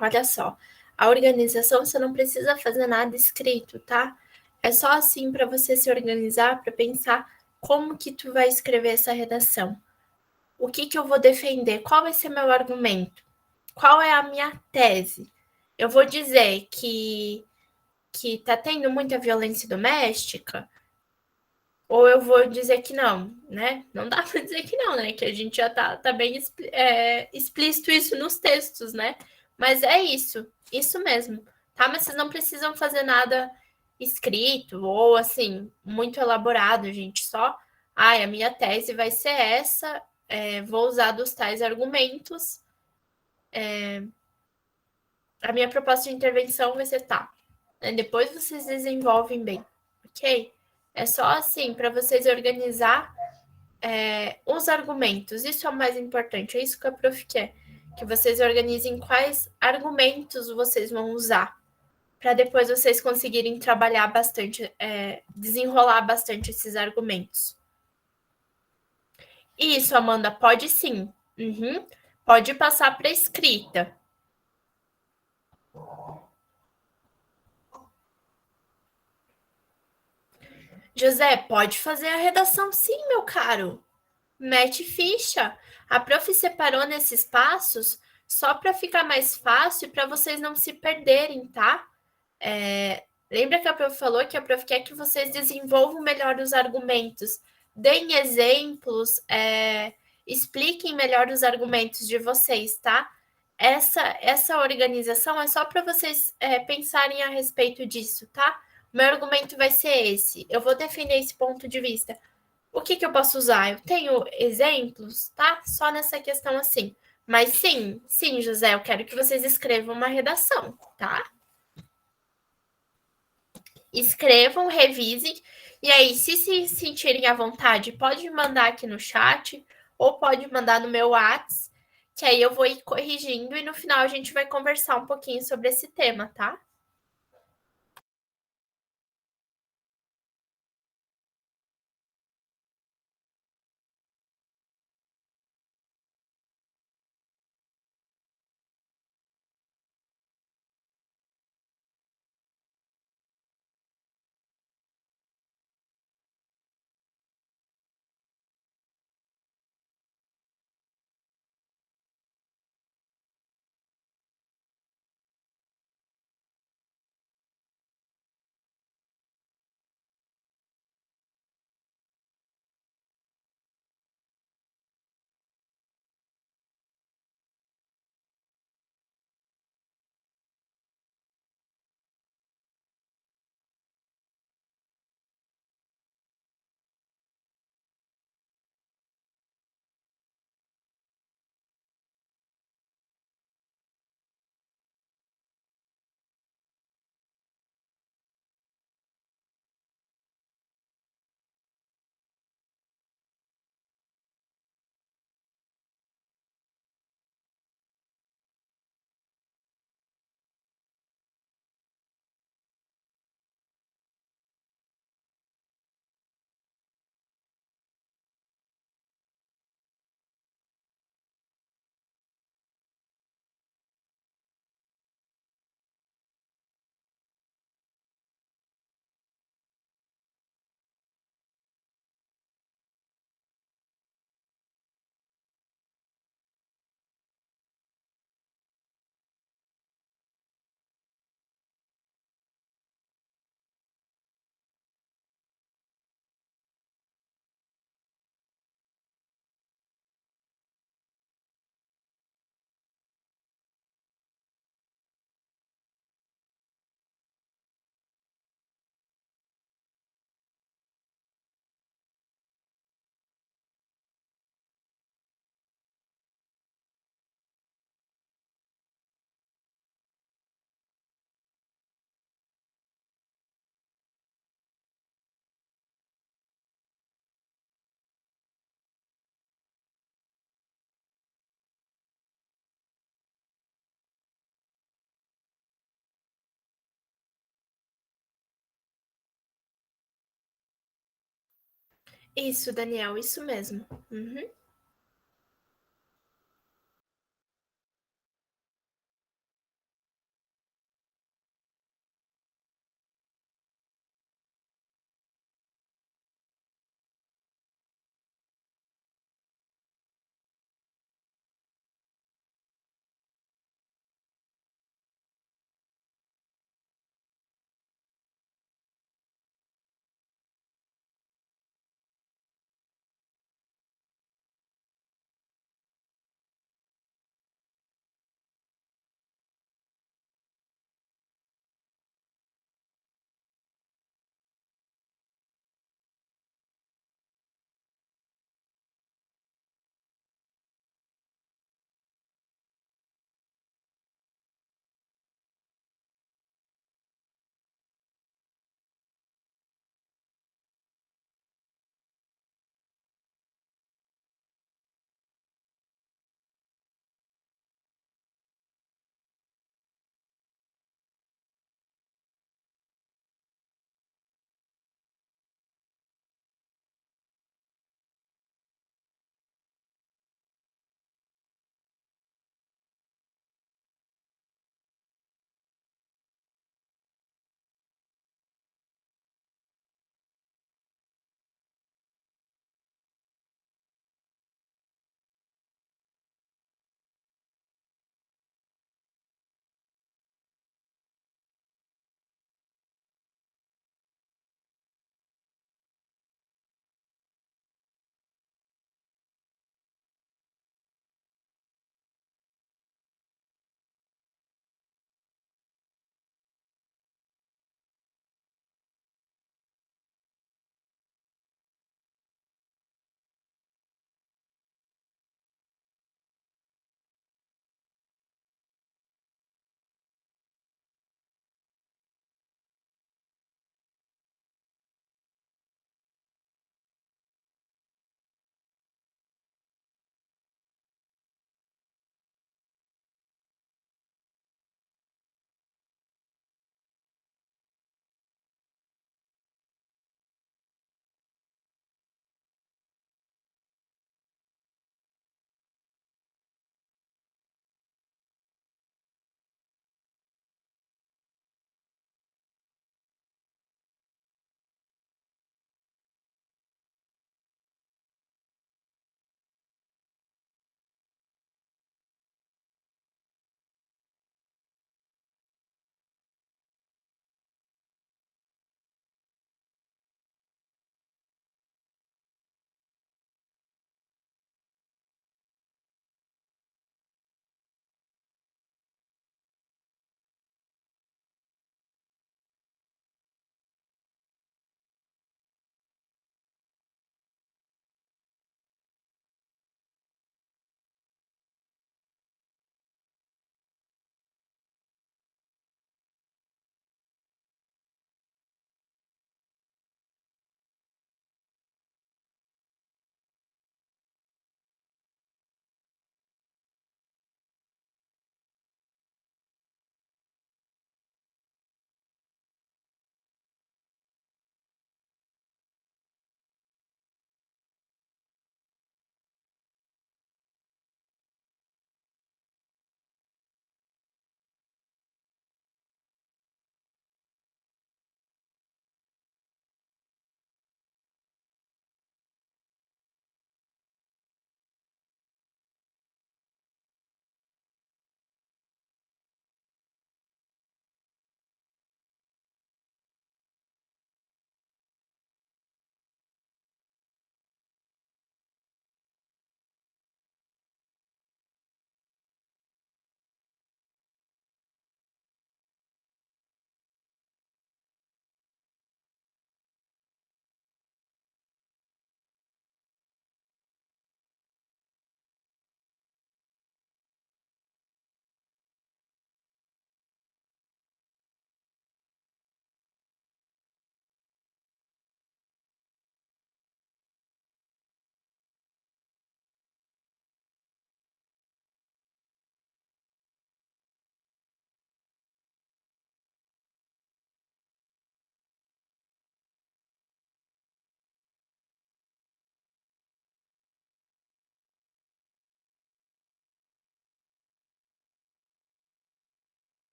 Olha só, a organização você não precisa fazer nada escrito, tá? É só assim para você se organizar, para pensar como que tu vai escrever essa redação. O que que eu vou defender? Qual vai ser meu argumento? Qual é a minha tese? Eu vou dizer que tá tendo muita violência doméstica, ou eu vou dizer que não, né? Não dá para dizer que não, né? Que a gente já tá bem explícito isso nos textos, né? Mas é isso mesmo, tá? Mas vocês não precisam fazer nada escrito ou assim, muito elaborado, gente. Só, ai, a minha tese vai ser essa, vou usar dos tais argumentos, a minha proposta de intervenção vai ser tá. Depois vocês desenvolvem bem, ok? É só assim, para vocês organizar os argumentos. Isso é o mais importante, é isso que a prof quer. Que vocês organizem quais argumentos vocês vão usar, para depois vocês conseguirem trabalhar bastante, desenrolar bastante esses argumentos. Isso, Amanda, pode sim. Uhum. Pode passar para escrita. José, pode fazer a redação sim, meu caro. Mete ficha. A prof separou nesses passos só para ficar mais fácil para vocês não se perderem, tá? Lembra que a prof falou que a prof quer que vocês desenvolvam melhor os argumentos, deem exemplos, expliquem melhor os argumentos de vocês, tá? Essa organização é só para vocês pensarem a respeito disso, tá? O meu argumento vai ser esse. Eu vou defender esse ponto de vista. O que eu posso usar? Eu tenho exemplos, tá? Só nessa questão assim. Mas sim, José, eu quero que vocês escrevam uma redação, tá? Escrevam, revisem, e aí, se sentirem à vontade, pode mandar aqui no chat, ou pode mandar no meu WhatsApp, que aí eu vou ir corrigindo e no final a gente vai conversar um pouquinho sobre esse tema, tá? Isso, Daniel, isso mesmo. Uhum.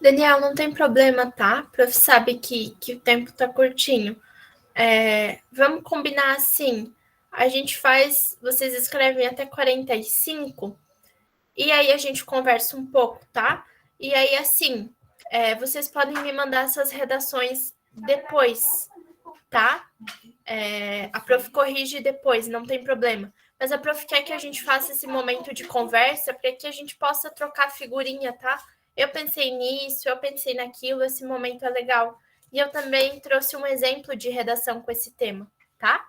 Daniel, não tem problema, tá? O prof sabe que o tempo tá curtinho. Vamos combinar assim. A gente faz, vocês escrevem até 45 e aí a gente conversa um pouco, tá? E aí, assim, vocês podem me mandar essas redações depois, tá? A prof corrige depois, não tem problema. Mas a prof quer que a gente faça esse momento de conversa para que a gente possa trocar figurinha, tá? Eu pensei nisso, eu pensei naquilo, esse momento é legal. E eu também trouxe um exemplo de redação com esse tema, tá?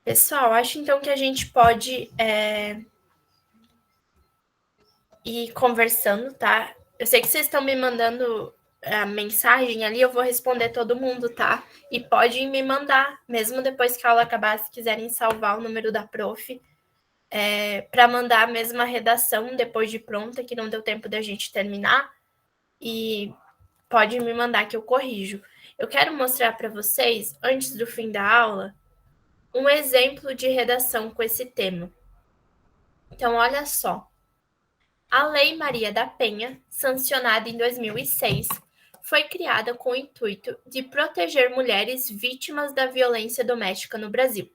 Pessoal, acho então que a gente pode ir conversando, tá? Eu sei que vocês estão me mandando a mensagem ali, eu vou responder todo mundo, tá? E podem me mandar, mesmo depois que a aula acabar, se quiserem salvar o número da prof, para mandar a mesma redação depois de pronta, que não deu tempo da gente terminar, e pode me mandar que eu corrijo. Eu quero mostrar para vocês, antes do fim da aula, um exemplo de redação com esse tema. Então, olha só. A Lei Maria da Penha, sancionada em 2006, foi criada com o intuito de proteger mulheres vítimas da violência doméstica no Brasil.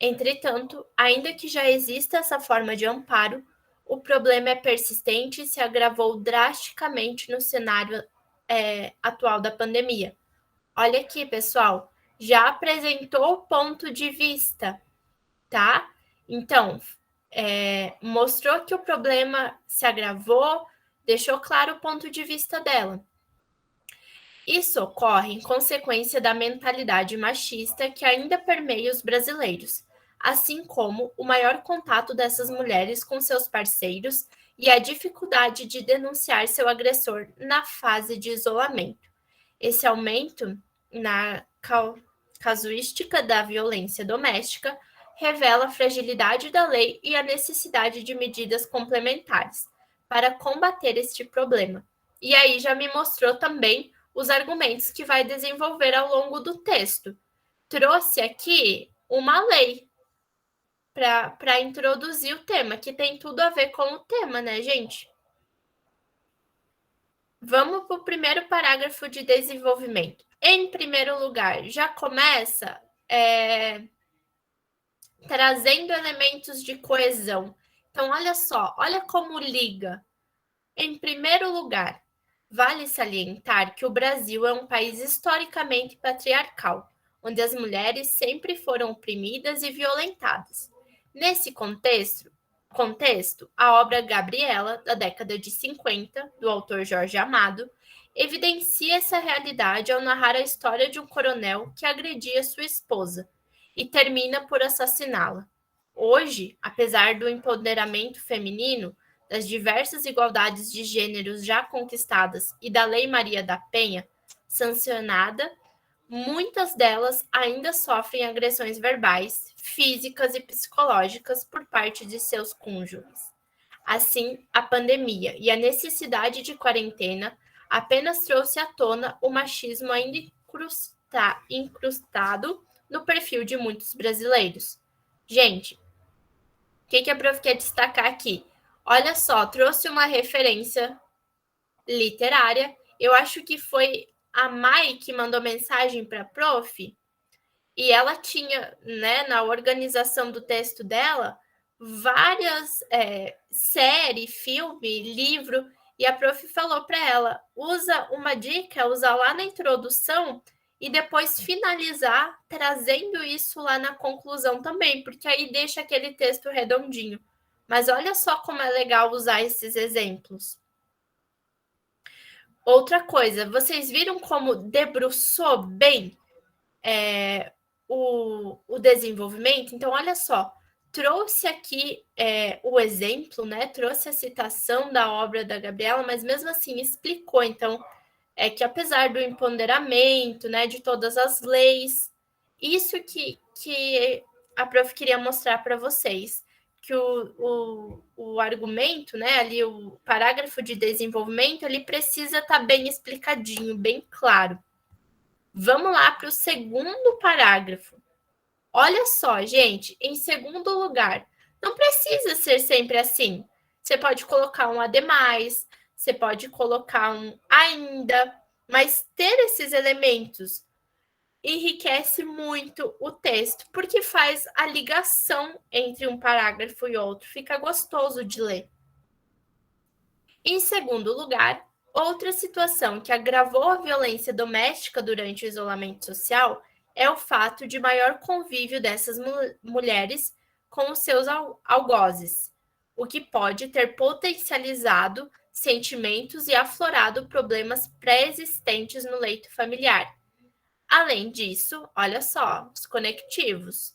Entretanto, ainda que já exista essa forma de amparo, o problema é persistente e se agravou drasticamente no cenário atual da pandemia. Olha aqui, pessoal, já apresentou o ponto de vista, tá? Então, mostrou que o problema se agravou, deixou claro o ponto de vista dela. Isso ocorre em consequência da mentalidade machista que ainda permeia os brasileiros, assim como o maior contato dessas mulheres com seus parceiros e a dificuldade de denunciar seu agressor na fase de isolamento. Esse aumento na casuística da violência doméstica revela a fragilidade da lei e a necessidade de medidas complementares para combater este problema. E aí já me mostrou também os argumentos que vai desenvolver ao longo do texto. Trouxe aqui uma lei para introduzir o tema, que tem tudo a ver com o tema, né, gente? Vamos para o primeiro parágrafo de desenvolvimento. Em primeiro lugar, já começa trazendo elementos de coesão. Então, olha só, olha como liga. Em primeiro lugar, vale salientar que o Brasil é um país historicamente patriarcal, onde as mulheres sempre foram oprimidas e violentadas. Nesse contexto, a obra Gabriela, da década de 50, do autor Jorge Amado, evidencia essa realidade ao narrar a história de um coronel que agredia sua esposa e termina por assassiná-la. Hoje, apesar do empoderamento feminino, das diversas igualdades de gêneros já conquistadas e da Lei Maria da Penha, sancionada, muitas delas ainda sofrem agressões verbais, físicas e psicológicas por parte de seus cônjuges. Assim, a pandemia e a necessidade de quarentena apenas trouxe à tona o machismo ainda incrustado no perfil de muitos brasileiros. Gente, o que a prof quer destacar aqui? Olha só, trouxe uma referência literária. Eu acho que foi a Mai que mandou mensagem para a prof, e ela tinha, né, na organização do texto dela, várias série, filme, livro, e a prof falou para ela, usa uma dica, usa lá na introdução e depois finalizar trazendo isso lá na conclusão também, porque aí deixa aquele texto redondinho. Mas olha só como é legal usar esses exemplos. Outra coisa, vocês viram como debruçou bem o desenvolvimento? Então, olha só, trouxe aqui o exemplo, né? Trouxe a citação da obra da Gabriela, mas mesmo assim explicou, então, que apesar do empoderamento, né, de todas as leis, isso que a prof queria mostrar para vocês, que o argumento, né, ali o parágrafo de desenvolvimento, ele precisa estar bem explicadinho, bem claro. Vamos lá para o segundo parágrafo. Olha só, gente, em segundo lugar, não precisa ser sempre assim. Você pode colocar um ademais, você pode colocar um ainda, mas ter esses elementos enriquece muito o texto, porque faz a ligação entre um parágrafo e outro, fica gostoso de ler. Em segundo lugar, outra situação que agravou a violência doméstica durante o isolamento social é o fato de maior convívio dessas mulheres com os seus algozes, o que pode ter potencializado sentimentos e aflorado problemas pré-existentes no leito familiar. Além disso, olha só, os conectivos.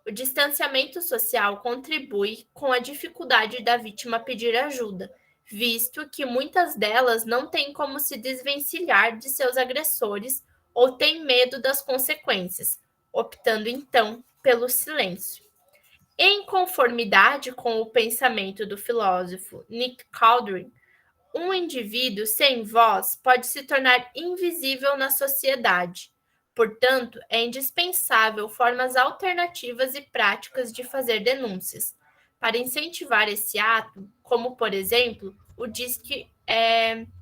O distanciamento social contribui com a dificuldade da vítima pedir ajuda, visto que muitas delas não têm como se desvencilhar de seus agressores ou têm medo das consequências, optando então pelo silêncio. Em conformidade com o pensamento do filósofo Nick Caldwell, um indivíduo sem voz pode se tornar invisível na sociedade. Portanto, é indispensável formas alternativas e práticas de fazer denúncias. Para incentivar esse ato, como, por exemplo, o Disque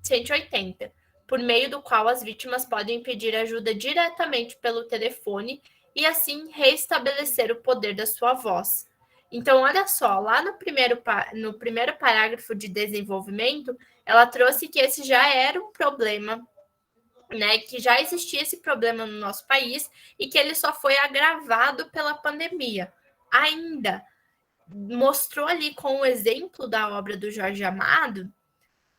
180, por meio do qual as vítimas podem pedir ajuda diretamente pelo telefone e, assim, restabelecer o poder da sua voz. Então, olha só, lá no primeiro parágrafo de desenvolvimento, ela trouxe que esse já era um problema, né? Que já existia esse problema no nosso país e que ele só foi agravado pela pandemia. Ainda mostrou ali com o exemplo da obra do Jorge Amado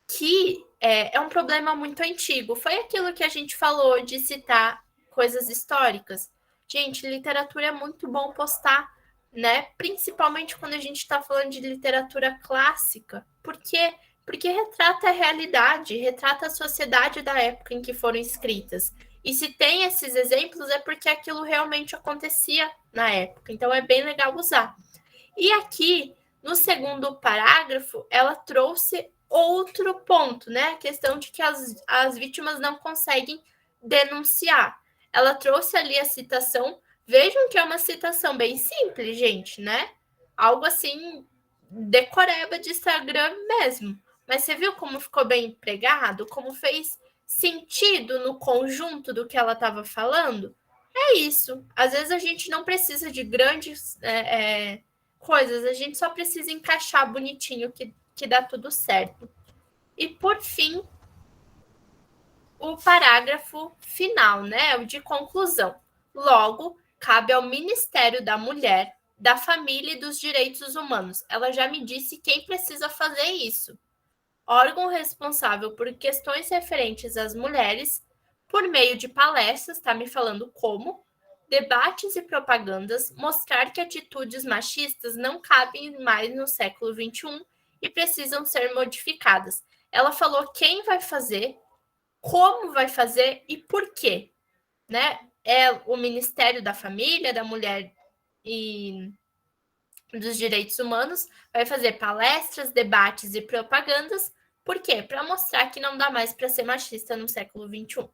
que é um problema muito antigo. Foi aquilo que a gente falou de citar coisas históricas. Gente, literatura é muito bom postar, né? Principalmente quando a gente está falando de literatura clássica. Por quê? Porque retrata a realidade, retrata a sociedade da época em que foram escritas. E se tem esses exemplos é porque aquilo realmente acontecia na época. Então é bem legal usar. E aqui, no segundo parágrafo, ela trouxe outro ponto, né? A questão de que as vítimas não conseguem denunciar. Ela trouxe ali a citação. Vejam que é uma citação bem simples, gente, né? Algo assim, decoreba de Instagram mesmo. Mas você viu como ficou bem empregado? Como fez sentido no conjunto do que ela estava falando? É isso. Às vezes a gente não precisa de grandes coisas, a gente só precisa encaixar bonitinho que dá tudo certo. E por fim, o parágrafo final, né? O de conclusão. Logo, cabe ao Ministério da Mulher, da Família e dos Direitos Humanos. Ela já me disse quem precisa fazer isso. Órgão responsável por questões referentes às mulheres, por meio de palestras, está me falando como, debates e propagandas, mostrar que atitudes machistas não cabem mais no século XXI e precisam ser modificadas. Ela falou quem vai fazer, como vai fazer e por quê, né? É o Ministério da Família, da Mulher e dos Direitos Humanos, vai fazer palestras, debates e propagandas. Por quê? Para mostrar que não dá mais para ser machista no século XXI.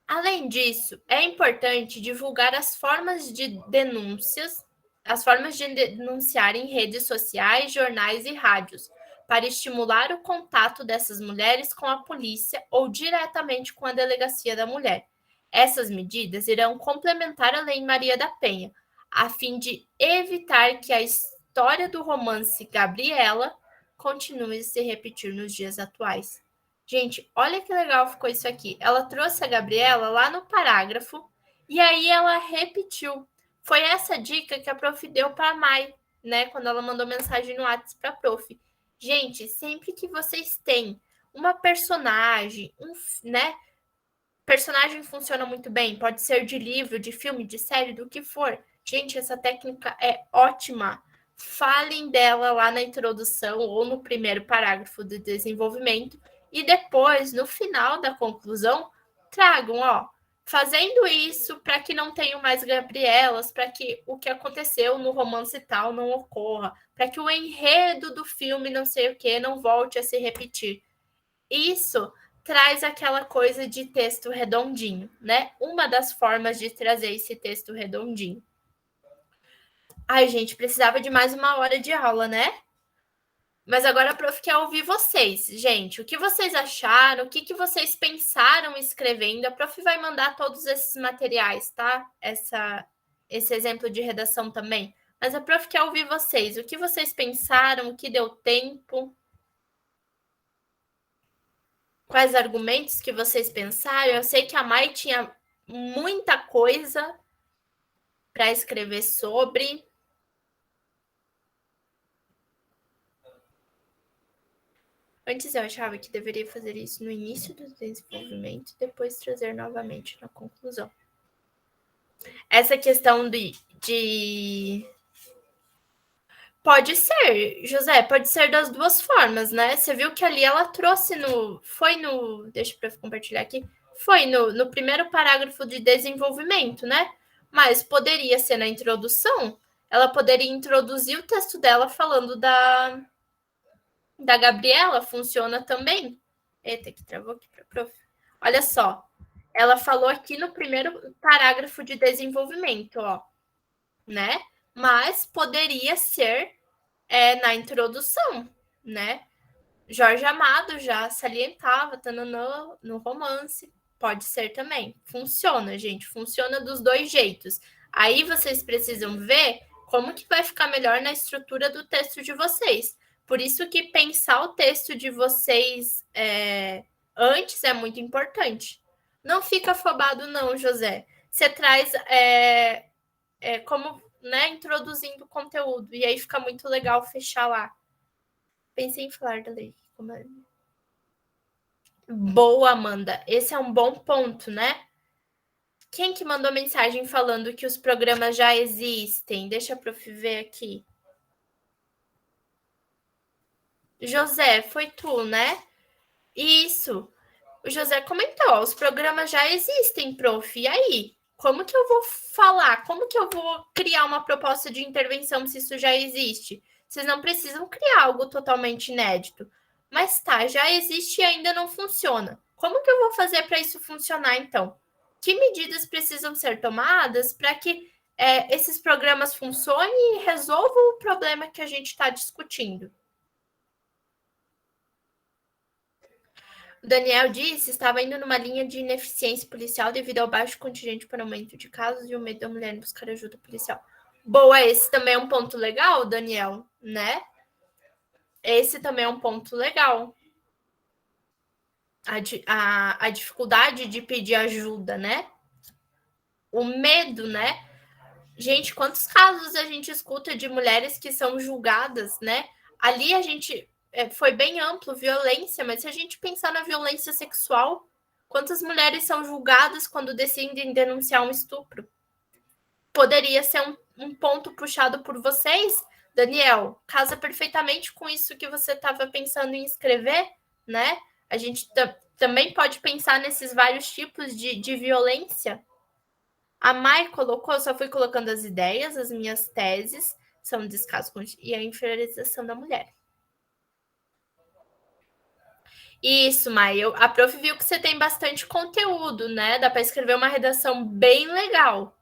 Além disso, é importante divulgar as formas de denunciar em redes sociais, jornais e rádios, para estimular o contato dessas mulheres com a polícia ou diretamente com a Delegacia da Mulher. Essas medidas irão complementar a Lei Maria da Penha, a fim de evitar que a história do romance Gabriela continue a se repetir nos dias atuais. Gente, olha que legal ficou isso aqui. Ela trouxe a Gabriela lá no parágrafo e aí ela repetiu. Foi essa dica que a prof deu para a Mai, né? Quando ela mandou mensagem no WhatsApp para a prof. Gente, sempre que vocês têm uma personagem, né? Personagem funciona muito bem, pode ser de livro, de filme, de série, do que for. Gente, essa técnica é ótima. Falem dela lá na introdução ou no primeiro parágrafo do desenvolvimento e depois, no final da conclusão, tragam, ó, fazendo isso para que não tenham mais Gabrielas, para que o que aconteceu no romance tal não ocorra, para que o enredo do filme não sei o que não volte a se repetir. Isso traz aquela coisa de texto redondinho, né? Uma das formas de trazer esse texto redondinho. Ai, gente, precisava de mais uma hora de aula, né? Mas agora a prof quer ouvir vocês. Gente, o que vocês acharam? O que vocês pensaram escrevendo? A prof vai mandar todos esses materiais, tá? Esse exemplo de redação também. Mas a prof quer ouvir vocês. O que vocês pensaram? O que deu tempo? Quais argumentos que vocês pensaram? Eu sei que a Mai tinha muita coisa para escrever sobre. Antes eu achava que deveria fazer isso no início do desenvolvimento e depois trazer novamente na conclusão. Essa questão de... Pode ser, José, pode ser das duas formas, né? Você viu que ali ela trouxe no... Foi no... Deixa eu compartilhar aqui. Foi no primeiro parágrafo de desenvolvimento, né? Mas poderia ser na introdução. Ela poderia introduzir o texto dela falando da Gabriela, funciona também. Eita, que travou aqui para prof. Olha só, ela falou aqui no primeiro parágrafo de desenvolvimento, ó, né? Mas poderia ser na introdução, né? Jorge Amado já salientava, tananã, no romance, pode ser também. Funciona, gente, funciona dos dois jeitos. Aí vocês precisam ver como que vai ficar melhor na estrutura do texto de vocês. Por isso que pensar o texto de vocês antes é muito importante. Não fica afobado, não, José. Você traz como, né, introduzindo o conteúdo. E aí fica muito legal fechar lá. Pensei em falar da lei. Boa, Amanda. Esse é um bom ponto, né? Quem que mandou mensagem falando que os programas já existem? Deixa a prof ver aqui. José, foi tu, né? Isso. O José comentou, os programas já existem, prof. E aí? Como que eu vou falar? Como que eu vou criar uma proposta de intervenção se isso já existe? Vocês não precisam criar algo totalmente inédito. Mas tá, já existe e ainda não funciona. Como que eu vou fazer para isso funcionar, então? Que medidas precisam ser tomadas para que esses programas funcionem e resolvam o problema que a gente está discutindo? O Daniel disse que estava indo numa linha de ineficiência policial devido ao baixo contingente para aumento de casos e o medo da mulher em buscar ajuda policial. Boa, esse também é um ponto legal, Daniel, né? Esse também é um ponto legal. A dificuldade de pedir ajuda, né? O medo, né? Gente, quantos casos a gente escuta de mulheres que são julgadas, né? Ali a gente foi bem amplo, violência, mas se a gente pensar na violência sexual, quantas mulheres são julgadas quando decidem denunciar um estupro? Poderia ser um ponto puxado por vocês, Daniel, casa perfeitamente com isso que você estava pensando em escrever, né? A gente também pode pensar nesses vários tipos de violência. A Mai colocou, só fui colocando as ideias, as minhas teses são descaso e a inferiorização da mulher. Isso, Mai. A prof viu que você tem bastante conteúdo, né? Dá para escrever uma redação bem legal.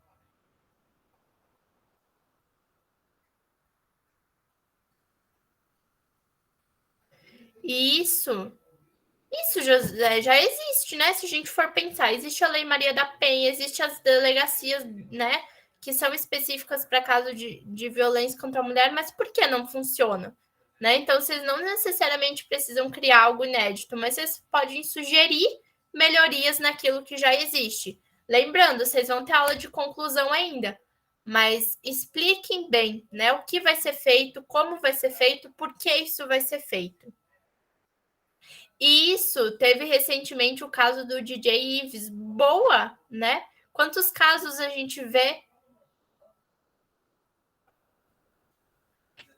Isso. Isso já existe, né? Se a gente for pensar, existe a Lei Maria da Penha, existe as delegacias, né? Que são específicas para caso de violência contra a mulher, mas por que não funciona? Né? Então, vocês não necessariamente precisam criar algo inédito, mas vocês podem sugerir melhorias naquilo que já existe. Lembrando, vocês vão ter aula de conclusão ainda, mas expliquem bem, né? O que vai ser feito, como vai ser feito, por que isso vai ser feito. Isso, teve recentemente o caso do DJ Ives. Boa, né? Quantos casos a gente vê?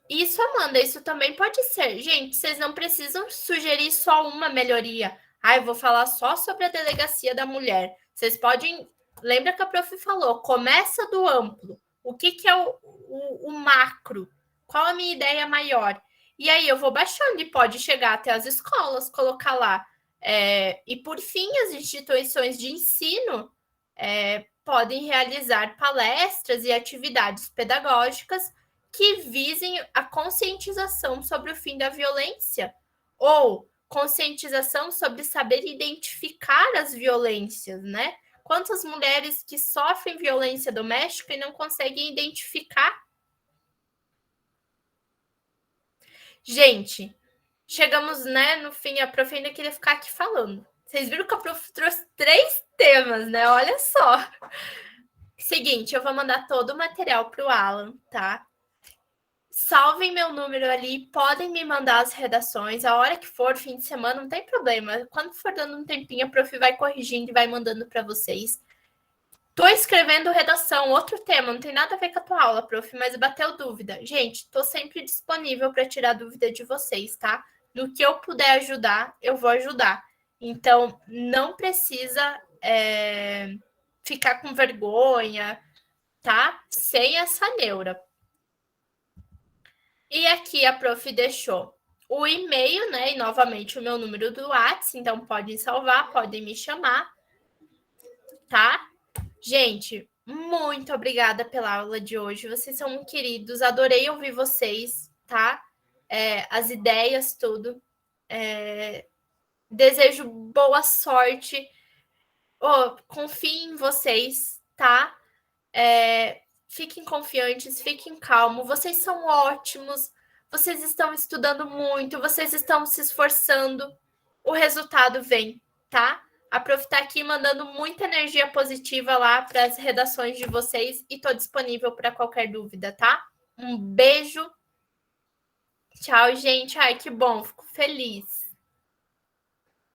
Isso, Amanda, isso também pode ser. Gente, vocês não precisam sugerir só uma melhoria. Ah, eu vou falar só sobre a delegacia da mulher. Vocês podem. Lembra que a prof falou? Começa do amplo. O que é o macro? Qual a minha ideia maior? E aí eu vou baixando e pode chegar até as escolas, colocar lá. E por fim, as instituições de ensino podem realizar palestras e atividades pedagógicas que visem a conscientização sobre o fim da violência ou conscientização sobre saber identificar as violências, né? Quantas mulheres que sofrem violência doméstica e não conseguem identificar? Gente, chegamos, né, no fim, a prof ainda queria ficar aqui falando. Vocês viram que a prof trouxe 3 temas, né? Olha só. Seguinte, eu vou mandar todo o material para o Alan, tá? Salvem meu número ali, podem me mandar as redações, a hora que for, fim de semana, não tem problema. Quando for dando um tempinho, a prof vai corrigindo e vai mandando para vocês. Tô escrevendo redação, outro tema, não tem nada a ver com a tua aula, prof, mas bateu dúvida. Gente, tô sempre disponível para tirar dúvida de vocês, tá? No que eu puder ajudar, eu vou ajudar. Então, não precisa ficar com vergonha, tá? Sem essa neura. E aqui a prof deixou o e-mail, né? E novamente o meu número do WhatsApp, então podem salvar, podem me chamar, tá? Gente, muito obrigada pela aula de hoje. Vocês são muito queridos, adorei ouvir vocês, tá? As ideias, tudo. Desejo boa sorte. Confio em vocês, tá? Fiquem confiantes, fiquem calmos. Vocês são ótimos. Vocês estão estudando muito, vocês estão se esforçando. O resultado vem, tá? A prof tá aqui mandando muita energia positiva lá para as redações de vocês e tô disponível para qualquer dúvida, tá? Um beijo. Tchau, gente. Ai, que bom. Fico feliz.